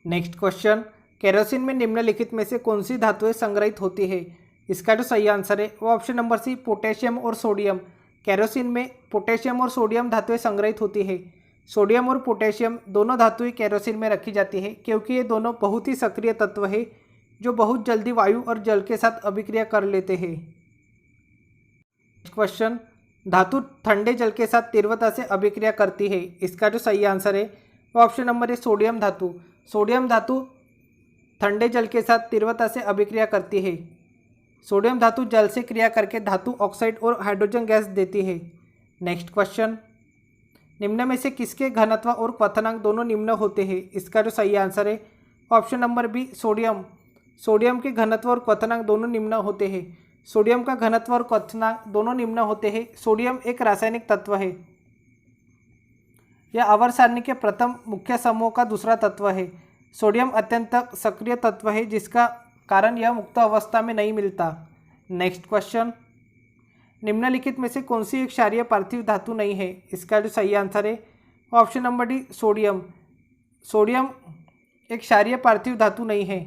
नेक्स्ट क्वेश्चन, केरोसिन में निम्नलिखित में से कौन सी धातुएं संग्रहित होती है? इसका जो सही आंसर है वो ऑप्शन नंबर सी पोटेशियम और सोडियम। केरोसिन में पोटेशियम और सोडियम धातुएं संग्रहित होती है। सोडियम और पोटेशियम दोनों धातुएं केरोसिन में रखी जाती है क्योंकि ये दोनों बहुत ही सक्रिय तत्व है जो बहुत जल्दी वायु और जल के साथ अभिक्रिया कर लेते हैं। क्वेश्चन, धातु ठंडे जल के साथ तीव्रता से अभिक्रिया करती है। इसका जो सही आंसर है वो ऑप्शन नंबर है सोडियम धातु। सोडियम धातु ठंडे जल के साथ तीव्रता से अभिक्रिया करती है। सोडियम धातु जल से क्रिया करके धातु ऑक्साइड और हाइड्रोजन गैस देती है। नेक्स्ट क्वेश्चन, निम्न में से किसके घनत्व और क्वथनांक दोनों निम्न होते हैं? इसका जो सही आंसर है option number B sodium. Sodium के घनत्व और क्वथनांक दोनों निम्न होते हैं। सोडियम का घनत्व और क्वथनांक दोनों निम्न होते हैं। सोडियम एक रासायनिक तत्व है। यह आवर्त सारणी के प्रथम मुख्य समूह का दूसरा तत्व है। सोडियम अत्यंत सक्रिय तत्व है जिसका कारण यह मुक्त अवस्था में नहीं मिलता। नेक्स्ट क्वेश्चन, निम्नलिखित में से कौन सी एक क्षारीय पार्थिव धातु नहीं है? इसका जो सही आंसर है option number D sodium. Sodium एक क्षारीय पार्थिव धातु नहीं है।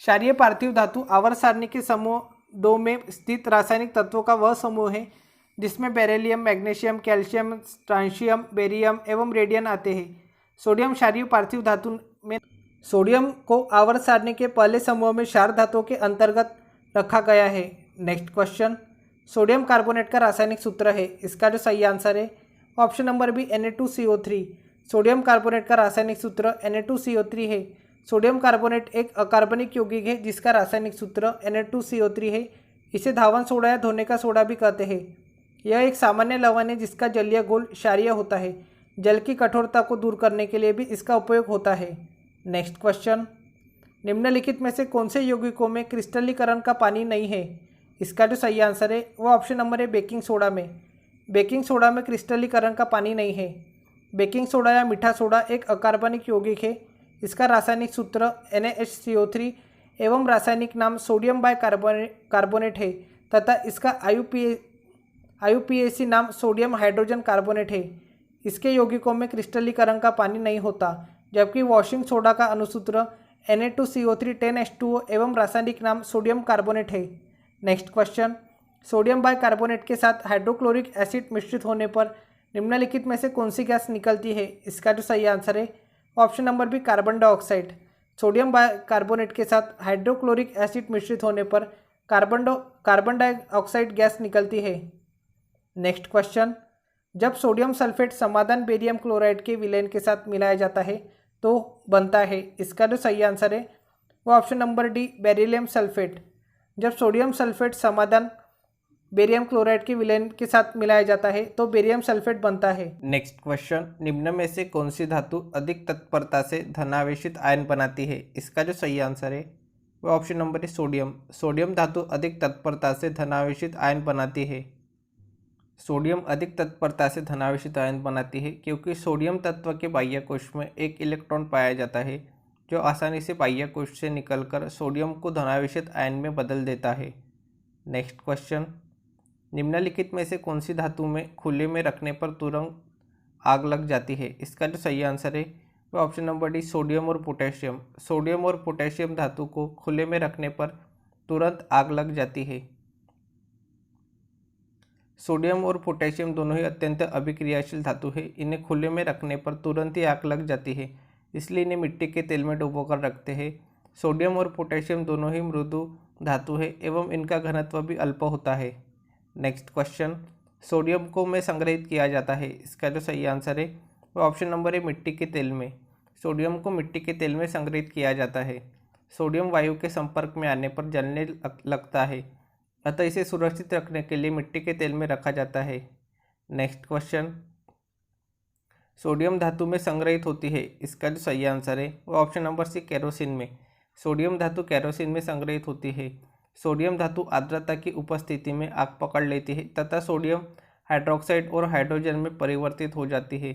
क्षारीय पार्थिव धातु आवर्त सारणी के समूह 2 में स्थित रासायनिक तत्वों का वह समूह है जिसमें बेरिलियम, मैग्नीशियम, कैल्शियम, स्ट्रांशियम, बेरियम एवं रेडियम आते हैं। सोडियम क्षारीय पार्थिव धातु में सोडियम को आवर्त सारणी के पहले समूह में क्षार धातुओं के अंतर्गत रखा गया है। नेक्स्ट क्वेश्चन, सोडियम कार्बोनेट का रासायनिक सूत्र है। इसका जो सही आंसर है option number B Na2CO3। Sodium carbonate का रासायनिक सूत्र Na2CO3 है। सोडियम कार्बोनेट एक अकार्बनिक यौगिक है जिसका रासायनिक सूत्र Na2CO3 है। इसे धावन सोडा या धोने का सोडा भी कहते हैं। यह एक सामान्य लवण है जिसका जलीय घोल क्षारीय होता है। जल की कठोरता को दूर करने के लिए भी इसका उपयोग होता है। नेक्स्ट क्वेश्चन, निम्नलिखित में से कौन से यौगिकों में क्रिस्टलीकरण का पानी नहीं है? इसका जो सही आंसर है वो ऑप्शन नंबर है बेकिंग सोडा में। बेकिंग सोडा में क्रिस्टलीकरण का पानी नहीं है। बेकिंग सोडा या मीठा सोडा एक अकार्बनिक यौगिक है। इसका रासायनिक सूत्र NaHCO3 एवं रासायनिक नाम सोडियम बाइकार्बोनेट है तथा इसका IUPAC नाम सोडियम हाइड्रोजन कार्बोनेट है। इसके यौगिकों में क्रिस्टलीकरण का पानी नहीं होता, जबकि वॉशिंग सोडा का अनुसूत्र Na2CO3 10H2O एवं रासायनिक नाम सोडियम कार्बोनेट है। नेक्स्ट क्वेश्चन, सोडियम बाइकार्बोनेट के साथ हाइड्रोक्लोरिक एसिड मिश्रित होने पर निम्नलिखित में से कौन सी गैस निकलती है? इसका जो सही आंसर है option number B carbon dioxide. Sodium bicarbonate के साथ हाइड्रोक्लोरिक एसिड मिश्रित होने पर कार्बन डाइऑक्साइड गैस निकलती है। नेक्स्ट क्वेश्चन, जब सोडियम सल्फेट समाधान बेरियम क्लोराइड के विलयन के साथ मिलाया जाता है तो बनता है। इसका जो सही आंसर है वो option number D beryllium sulphate. जब सोडियम सल्फेट समाधान बेरियम क्लोराइड के विलयन के साथ मिलाया जाता है तो बेरियम सल्फेट बनता है। नेक्स्ट क्वेश्चन, निम्न में से कौन सी धातु अधिक तत्परता से धनावेशित आयन बनाती है? इसका जो सही आंसर है वो ऑप्शन नंबर है सोडियम। सोडियम धातु अधिक तत्परता से धनावेशित आयन बनाती है। सोडियम अधिक तत्परता से धनावेशित आयन बनाती है क्योंकि सोडियम तत्व के बाह्य कोश में एक इलेक्ट्रॉन पाया जाता है जो आसानी से बाह्य कोश से निकलकर सोडियम को धनावेशित आयन में बदल देता है। नेक्स्ट क्वेश्चन, निम्नलिखित में से कौन सी धातु में खुले में रखने पर तुरंत आग लग जाती है? इसका जो सही आंसर है वो ऑप्शन नंबर डी सोडियम और पोटेशियम। सोडियम और पोटेशियम धातु को खुले में रखने पर तुरंत आग लग जाती है। सोडियम और पोटेशियम दोनों ही अत्यंत अभिक्रियाशील धातु है। इन्हें खुले में रखने पर तुरंत ही आग लग जाती है, इसलिए इन्हें मिट्टी के तेल में डुबोकर रखते हैं। सोडियम और पोटेशियम दोनों ही मृदु धातु है एवं इनका घनत्व भी अल्प होता है। नेक्स्ट क्वेश्चन, सोडियम को में संग्रहित किया जाता है। इसका जो सही आंसर है वो ऑप्शन नंबर है मिट्टी के तेल में। सोडियम को मिट्टी के तेल में संग्रहित किया जाता है। सोडियम वायु के संपर्क में आने पर जलने लगता है, अतः इसे सुरक्षित रखने के लिए मिट्टी के तेल में रखा जाता है। नेक्स्ट क्वेश्चन, सोडियम धातु में संग्रहित होती है। इसका जो सही आंसर है वो ऑप्शन नंबर सी केरोसिन में। सोडियम धातु केरोसिन में संग्रहित होती है। सोडियम धातु आर्द्रता की उपस्थिति में आग पकड़ लेती है तथा सोडियम हाइड्रोक्साइड और हाइड्रोजन में परिवर्तित हो जाती है।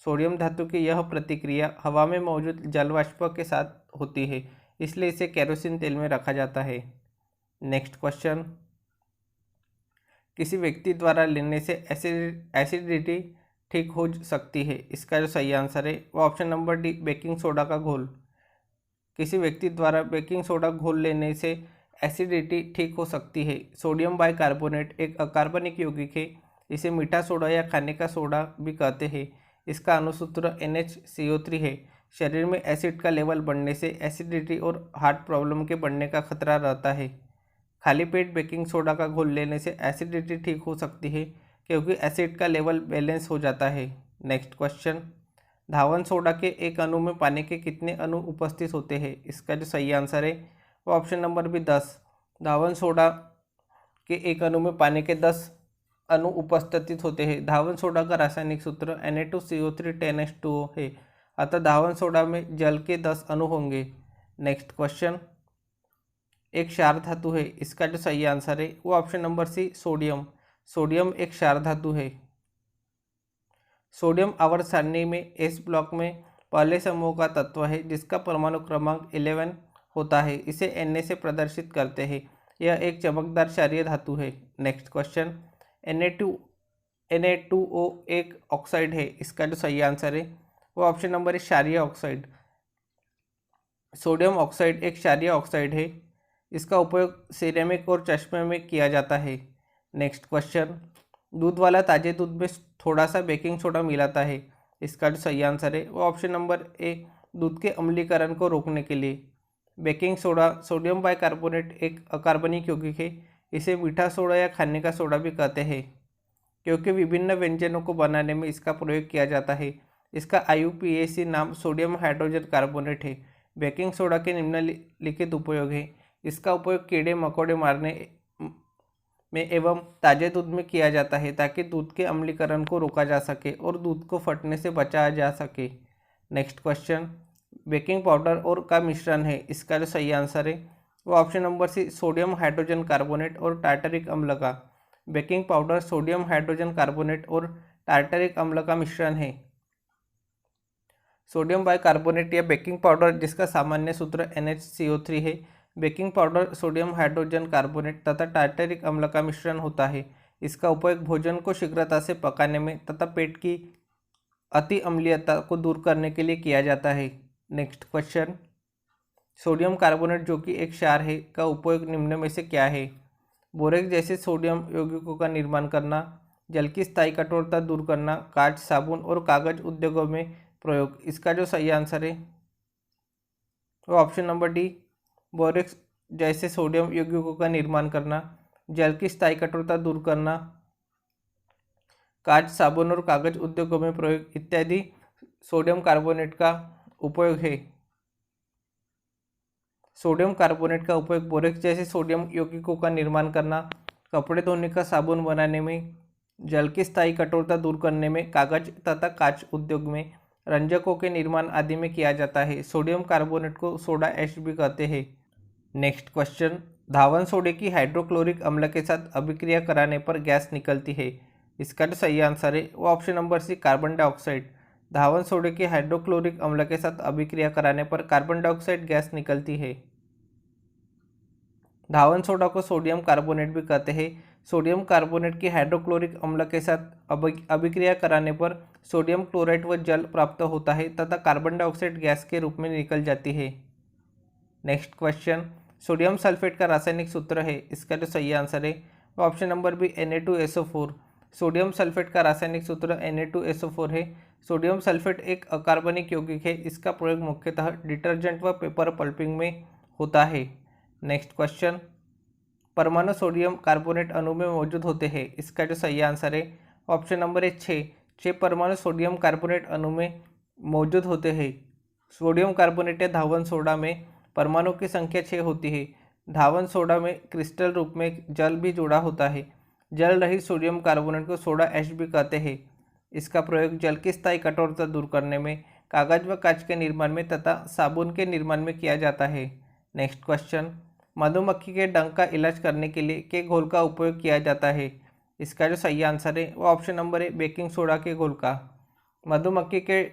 सोडियम धातु की यह प्रतिक्रिया हवा में मौजूद जलवाष्प के साथ होती है, इसलिए इसे केरोसिन तेल में रखा जाता है। नेक्स्ट क्वेश्चन, किसी व्यक्ति द्वारा लेने से एसिडिटी ठीक हो सकती है। इसका जो सही आंसर है वो option number D baking soda का घोल। किसी व्यक्ति द्वारा बेकिंग सोडा घोल लेने से एसिडिटी ठीक हो सकती है। सोडियम बाइकार्बोनेट एक अकार्बनिक यौगिक है। इसे मीठा सोडा या खाने का सोडा भी कहते हैं। इसका अनुसूत्र NaCO3 है। शरीर में एसिड का लेवल बढ़ने से एसिडिटी और हार्ट प्रॉब्लम के बढ़ने का खतरा रहता है। खाली पेट बेकिंग सोडा का घोल लेने से एसिडिटी ठीक हो सकती है क्योंकि एसिड का लेवल बैलेंस हो जाता है। नेक्स्ट क्वेश्चन, धावन सोडा के एक अणु में पानी के कितने अणु उपस्थित होते हैं? इसका जो सही आंसर है वो ऑप्शन नंबर भी 10। धावन सोडा के एक अणु में पानी के 10 अणु उपस्थित होते हैं। धावन सोडा का रासायनिक सूत्र Na2CO3 10H2O है, अतः धावन सोडा में जल के 10 अणु होंगे। नेक्स्ट क्वेश्चन, एक क्षार धातु है। इसका जो सही आंसर है वो option number C sodium. Sodium एक क्षार धातु है। सोडियम आवर्त सारणी में S ब्लॉक में पहले समूह का तत्व है जिसका परमाणु क्रमांक 11 होता है। इसे Na से प्रदर्शित करते हैं। यह एक चमकदार क्षारीय धातु है। नेक्स्ट क्वेश्चन, Na2O एक ऑक्साइड है। इसका जो सही आंसर है वो ऑप्शन नंबर है क्षारीय ऑक्साइड। सोडियम ऑक्साइड एक क्षारीय ऑक्साइड है। इसका उपयोग सिरेमिक और चश्मे में किया जाता है। नेक्स्ट क्वेश्चन, दूध वाला ताजे दूध में थोड़ा सा बेकिंग सोडा मिलाता है, इसका जो सही आंसर है वो ऑप्शन नंबर ए, दूध के अम्लीकरण को रोकने के लिए। बेकिंग सोडा सोडियम बाइकार्बोनेट एक अकार्बनिक यौगिक है, इसे मीठा सोडा या खाने का सोडा भी कहते हैं क्योंकि विभिन्न व्यंजनों को बनाने में इसका प्रयोग किया जाता है। इसका IUPAC नाम सोडियम हाइड्रोजन कार्बोनेट है। बेकिंग सोडा के निम्नलिखित उपयोग है। इसका उपयोग कीड़े मकोड़े मारने में एवं ताजे दूध में किया जाता है ताकि दूध के अम्लीकरण को रोका जा सके और दूध को फटने से बचाया जा सके। नेक्स्ट क्वेश्चन, बेकिंग पाउडर और का मिश्रण है, इसका जो सही आंसर है वो option number C, sodium hydrogen carbonate और टार्टरिक अम्ल का। Baking powder sodium hydrogen carbonate और टार्टरिक अम्ल का मिश्रण है। सोडियम बाइकार्बोनेट या बेकिंग पाउडर जिसका सामान्य सूत्र NaCO3 है, baking powder sodium hydrogen carbonate तथा टार्टरिक अम्ल का मिश्रण होता है। इसका उपयोग भोजन को शीघ्रता से पकाने में तथा पेट की अति अम्लीयता को दूर करने के लिए किया जाता है। नेक्स्ट क्वेश्चन, सोडियम कार्बोनेट जो कि एक क्षार है का उपयोग निम्न में से क्या है? बोरेक्स जैसे सोडियम यौगिकों का निर्माण करना, जल की स्थायी कठोरता दूर करना, कांच, साबुन और कागज उद्योगों में प्रयोग। इसका जो सही आंसर है वो ऑप्शन नंबर डी, बोरेक्स जैसे सोडियम यौगिकों का निर्माण करना, जल की स्थायी कठोरता दूर करना, कांच, साबुन और कागज उद्योगों में प्रयोग इत्यादि सोडियम कार्बोनेट का उपयोग है। सोडियम कार्बोनेट का उपयोग बोरेक्स जैसे सोडियम यौगिकों का निर्माण करना, कपड़े धोने का साबुन बनाने में, जल की स्थायी कठोरता दूर करने में, कागज तथा कांच उद्योग में, रंजकों के निर्माण आदि में किया जाता है। सोडियम कार्बोनेट को सोडा ऐश भी कहते हैं। नेक्स्ट क्वेश्चन, धावन सोडे की हाइड्रोक्लोरिक अम्ल के साथ अभिक्रिया कराने पर गैस निकलती है, इसका जो सही आंसर है वो option number C, carbon dioxide. धावन सोडे के हाइड्रोक्लोरिक अम्ल के साथ अभिक्रिया कराने पर कार्बन डाइऑक्साइड गैस निकलती है। धावन सोडा को सोडियम कार्बोनेट भी कहते हैं। सोडियम कार्बोनेट के हाइड्रोक्लोरिक अम्ल के साथ अभिक्रिया कराने पर सोडियम क्लोराइड व जल प्राप्त होता है तथा कार्बन डाइऑक्साइड गैस के रूप में निकल जाती है। नेक्स्ट क्वेश्चन, सोडियम सल्फेट का रासायनिक सूत्र है, इसका जो सही आंसर है वो option number B, Na2SO4। Sodium sulphate का रासायनिक सूत्र Na2SO4 है। सोडियम सल्फेट एक अकार्बनिक यौगिक है। इसका प्रयोग मुख्यतः डिटर्जेंट व पेपर पल्पिंग में होता है। नेक्स्ट क्वेश्चन, परमाणु सोडियम कार्बोनेट अणु में मौजूद होते हैं, इसका जो सही आंसर है ऑप्शन नंबर है 6 परमाणु सोडियम कार्बोनेट अणु में मौजूद होते हैं। सोडियम कार्बोनेट या धावन सोडा में परमाणु की संख्या 6 होती है। धावन सोडा में क्रिस्टल रूप में जल भी जुड़ा होता है। जल रहित सोडियम कार्बोनेट को सोडा ऐश भी कहते हैं। इसका प्रयोग जल की स्थायी कठोरता दूर करने में, कागज व कांच के निर्माण में तथा साबुन के निर्माण में किया जाता है। नेक्स्ट क्वेश्चन, मधुमक्खी के डंक का इलाज करने के लिए के घोल का उपयोग किया जाता है, इसका जो सही आंसर है वो ऑप्शन नंबर है, बेकिंग सोडा के घोल का। मधुमक्खी के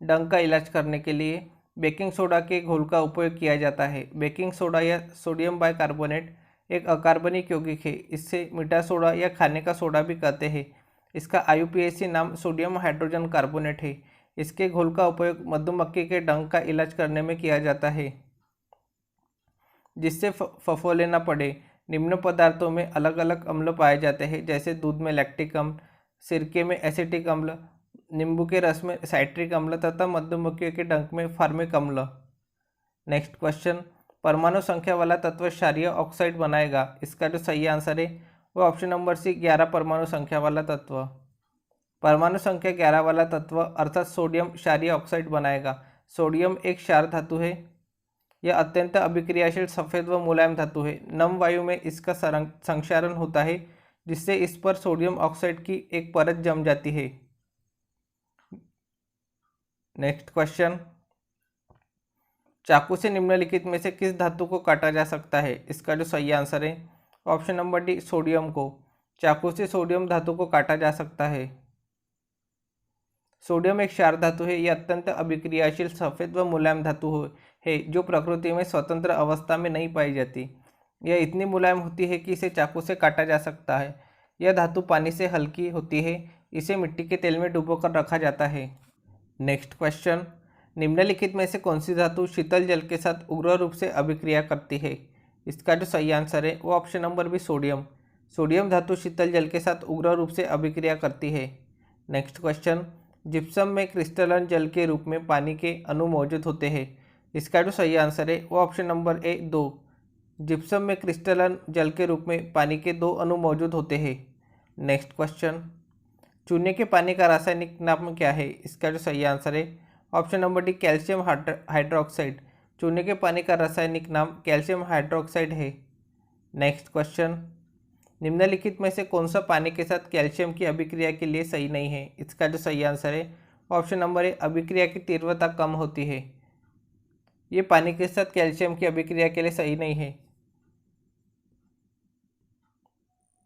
डंक का इलाज करने के लिए बेकिंग सोडा के घोल का उपयोग किया जाता है। बेकिंग सोडा या सोडियम बाइकार्बोनेट एक अकार्बनिक यौगिक है। इससे मीठा सोडा या खाने का सोडा भी कहते हैं। इसका IUPAC नाम सोडियम हाइड्रोजन कार्बोनेट है। इसके घोल का उपयोग मधुमक्खी के डंक का इलाज करने में किया जाता है जिससे फफोले न पड़े। निम्न पदार्थों में अलग अलग अम्ल पाए जाते हैं जैसे दूध में लैक्टिक अम्ल, सिरके में एसिटिक अम्ल, नींबू के रस में साइट्रिक अम्ल तथा मधुमक्खियों के डंक में फार्मिक अम्ल। नेक्स्ट क्वेश्चन, परमाणु संख्या वाला तत्व क्षारीय ऑक्साइड बनाएगा, इसका जो सही आंसर है वो ऑप्शन नंबर सी, 11 परमाणु संख्या वाला तत्व। परमाणु संख्या 11 वाला तत्व अर्थात सोडियम क्षारीय ऑक्साइड बनाएगा। सोडियम एक क्षार धातु है। यह अत्यंत अभिक्रियाशील सफ़ेद व मुलायम धातु है। नम वायु में इसका संक्षारण होता है जिससे इस पर सोडियम ऑक्साइड की एक परत जम जाती है। नेक्स्ट क्वेश्चन, चाकू से निम्नलिखित में से किस धातु को काटा जा सकता है, इसका जो सही आंसर है ऑप्शन नंबर डी, सोडियम को। चाकू से सोडियम धातु को काटा जा सकता है। सोडियम एक क्षार धातु है। यह अत्यंत अभिक्रियाशील सफ़ेद व मुलायम धातु है जो प्रकृति में स्वतंत्र अवस्था में नहीं पाई जाती। यह इतनी मुलायम होती है कि इसे चाकू से काटा जा सकता है। यह धातु पानी से हल्की होती है। इसे मिट्टी के तेल में डुबोकर रखा जाता है। नेक्स्ट क्वेश्चन, निम्नलिखित में से कौन सी धातु शीतल जल के साथ उग्र रूप से अभिक्रिया करती है, इसका जो सही आंसर है वो option number B sodium. Sodium धातु शीतल जल के साथ उग्र रूप से अभिक्रिया करती है। नेक्स्ट क्वेश्चन, जिप्सम में क्रिस्टलन जल के रूप में पानी के अणु मौजूद होते हैं। इसका जो सही आंसर है वो ऑप्शन नंबर ए 2। जिप्सम में क्रिस्टलन जल के रूप में पानी के 2 अणु मौजूद होते हैं। नेक्स्ट क्वेश्चन, चूने के पानी का रासायनिक नाम क्या है। इसका जो सही आंसर है option number D calcium hydroxide. चूने के पानी का रासायनिक नाम कैल्शियम हाइड्रोक्साइड है। नेक्स्ट क्वेश्चन, निम्नलिखित में से कौन सा पानी के साथ कैल्शियम की अभिक्रिया के लिए सही नहीं है। इसका जो सही आंसर है ऑप्शन नंबर ए अभिक्रिया की तीव्रता कम होती है। ये पानी के साथ कैल्शियम की अभिक्रिया के लिए सही नहीं है।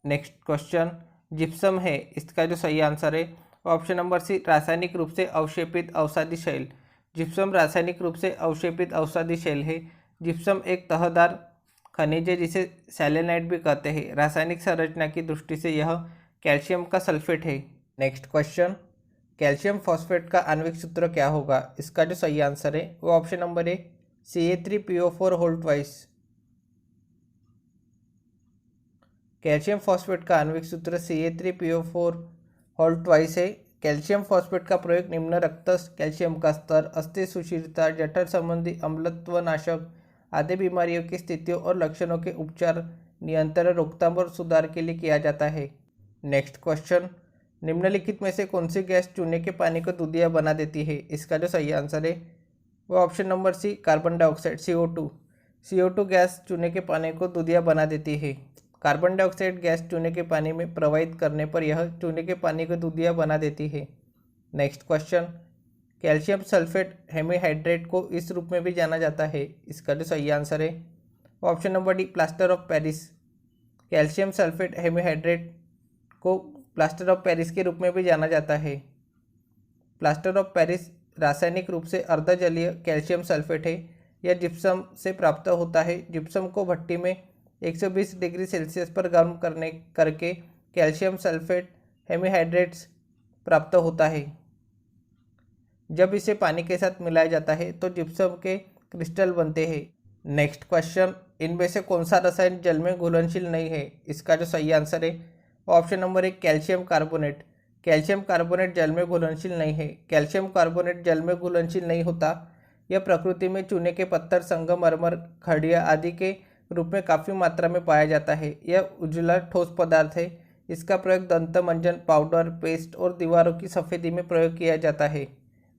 नेक्स्ट क्वेश्चन, जिप्सम है, इसका जो सही आंसर है ऑप्शन नंबर सी रासायनिक रूप से अवशेपित अवसादी शैल। जिप्सम रासायनिक रूप से अवशेपित अवसादी शैल है। जिप्सम एक तहदार खनिज है जिसे सेलेनाइट भी कहते हैं। रासायनिक संरचना की दृष्टि से यह कैल्शियम का सल्फेट है। नेक्स्ट क्वेश्चन, कैल्शियम फॉस्फेट का आणविक सूत्र क्या होगा। इसका जो सही आंसर है वो option number A Ca3PO4 whole twice. Calcium phosphate का आणविक सूत्र Ca3PO4 होल ट्वाइस है। कैल्शियम फॉस्फेट का प्रयोग निम्न रक्त कैल्शियम का स्तर, अस्थि सुशीलता, जठर संबंधी अम्लत्व नाशक आदि बीमारियों की स्थितियों और लक्षणों के उपचार, नियंत्रण, रोकथाम और सुधार के लिए किया जाता है। नेक्स्ट क्वेश्चन, निम्नलिखित में से कौन सी गैस चूने के पानी को दूधिया बना देती है। इसका जो सही आंसर है वो option number C carbon dioxide CO2। CO2 gas चूने के पानी को दूधिया बना देती है। कार्बन डाइऑक्साइड गैस चूने के पानी में प्रवाहित करने पर यह चूने के पानी को दूधिया बना देती है। Next question, calcium sulphate hemihydrate को इस रूप में भी जाना जाता है। इसका जो सही आंसर है option number D plaster of Paris. Calcium sulphate hemihydrate को प्लास्टर ऑफ पेरिस के रूप में भी जाना जाता है। प्लास्टर ऑफ पेरिस रासायनिक रूप से अर्धजलीय कैल्शियम सल्फेट है। यह जिप्सम से प्राप्त होता है। जिप्सम को भट्टी में 120 डिग्री सेल्सियस पर गर्म करके कैल्शियम सल्फेट हेमीहाइड्रेट्स प्राप्त होता है। जब इसे पानी के साथ मिलाया जाता है तो जिप्सम के क्रिस्टल बनते हैं। नेक्स्ट क्वेश्चन, इनमें से कौन सा रसायन जल में घुलनशील नहीं है। इसका जो सही आंसर है ऑप्शन नंबर एक कैल्शियम कार्बोनेट। कैल्शियम कार्बोनेट जल में घुलनशील नहीं है। कैल्शियम कार्बोनेट जल में घुलनशील नहीं होता। यह प्रकृति में चूने के पत्थर, संगमरमर, खड़िया आदि के रूप में काफ़ी मात्रा में पाया जाता है। यह उजला ठोस पदार्थ है। इसका प्रयोग दंत मंजन, पाउडर, पेस्ट और दीवारों की सफ़ेदी में प्रयोग किया जाता है।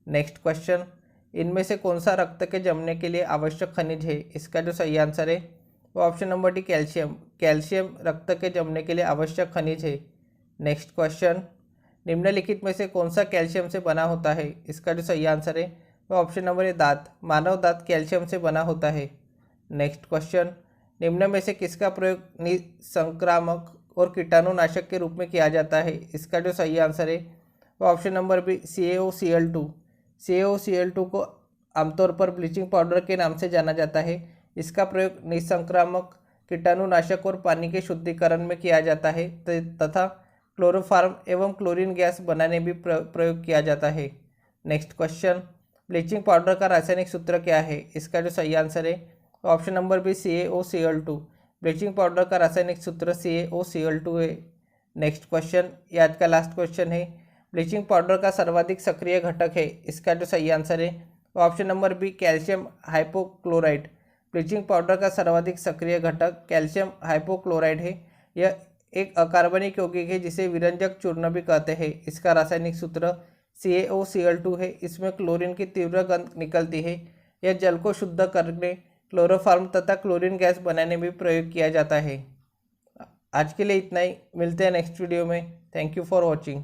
नेक्स्ट क्वेश्चन, इनमें से कौन सा रक्त के जमने के लिए आवश्यक खनिज है। इसका जो सही आंसर है वो option number D calcium. Calcium रक्त के जमने के लिए आवश्यक खनिज है। नेक्स्ट क्वेश्चन, निम्नलिखित में से कौन सा कैल्शियम से बना होता है। इसका जो सही आंसर है वो ऑप्शन नंबर ए दांत। मानव दांत कैल्शियम से बना होता है। नेक्स्ट क्वेश्चन, निम्न में से किसका प्रयोग निसंक्रामक और कीटाणुनाशक के रूप में किया जाता है। इसका जो सही आंसर है वो option number B CaOCl2। CaOCl2 को आमतौर पर ब्लीचिंग पाउडर के नाम से जाना जाता है। इसका प्रयोग निसंक्रामक, कीटाणुनाशक और पानी के शुद्धिकरण में किया जाता है तथा क्लोरोफार्म एवं क्लोरीन गैस बनाने भी प्रयोग किया जाता है। नेक्स्ट क्वेश्चन, ब्लीचिंग पाउडर का रासायनिक सूत्र क्या है। इसका जो सही आंसर है option number B CaOCl2। Bleaching powder का रासायनिक सूत्र CaOCl2 है। नेक्स्ट क्वेश्चन, ये आज का लास्ट क्वेश्चन है। ब्लीचिंग पाउडर का सर्वाधिक सक्रिय घटक है। इसका जो सही आंसर है option number B calcium hypochloride. Bleaching powder का सर्वाधिक सक्रिय घटक कैल्शियम हाइपोक्लोराइड है। यह एक अकार्बनिक यौगिक है जिसे विरंजक चूर्ण भी कहते हैं। इसका रासायनिक सूत्र CaOCl2 है। इसमें क्लोरीन की तीव्र गंध निकलती है। यह जल को शुद्ध करने, क्लोरोफार्म तथा क्लोरीन गैस बनाने में प्रयोग किया जाता है। आज के लिए इतना ही, मिलते हैं नेक्स्ट वीडियो में। Thank you for watching.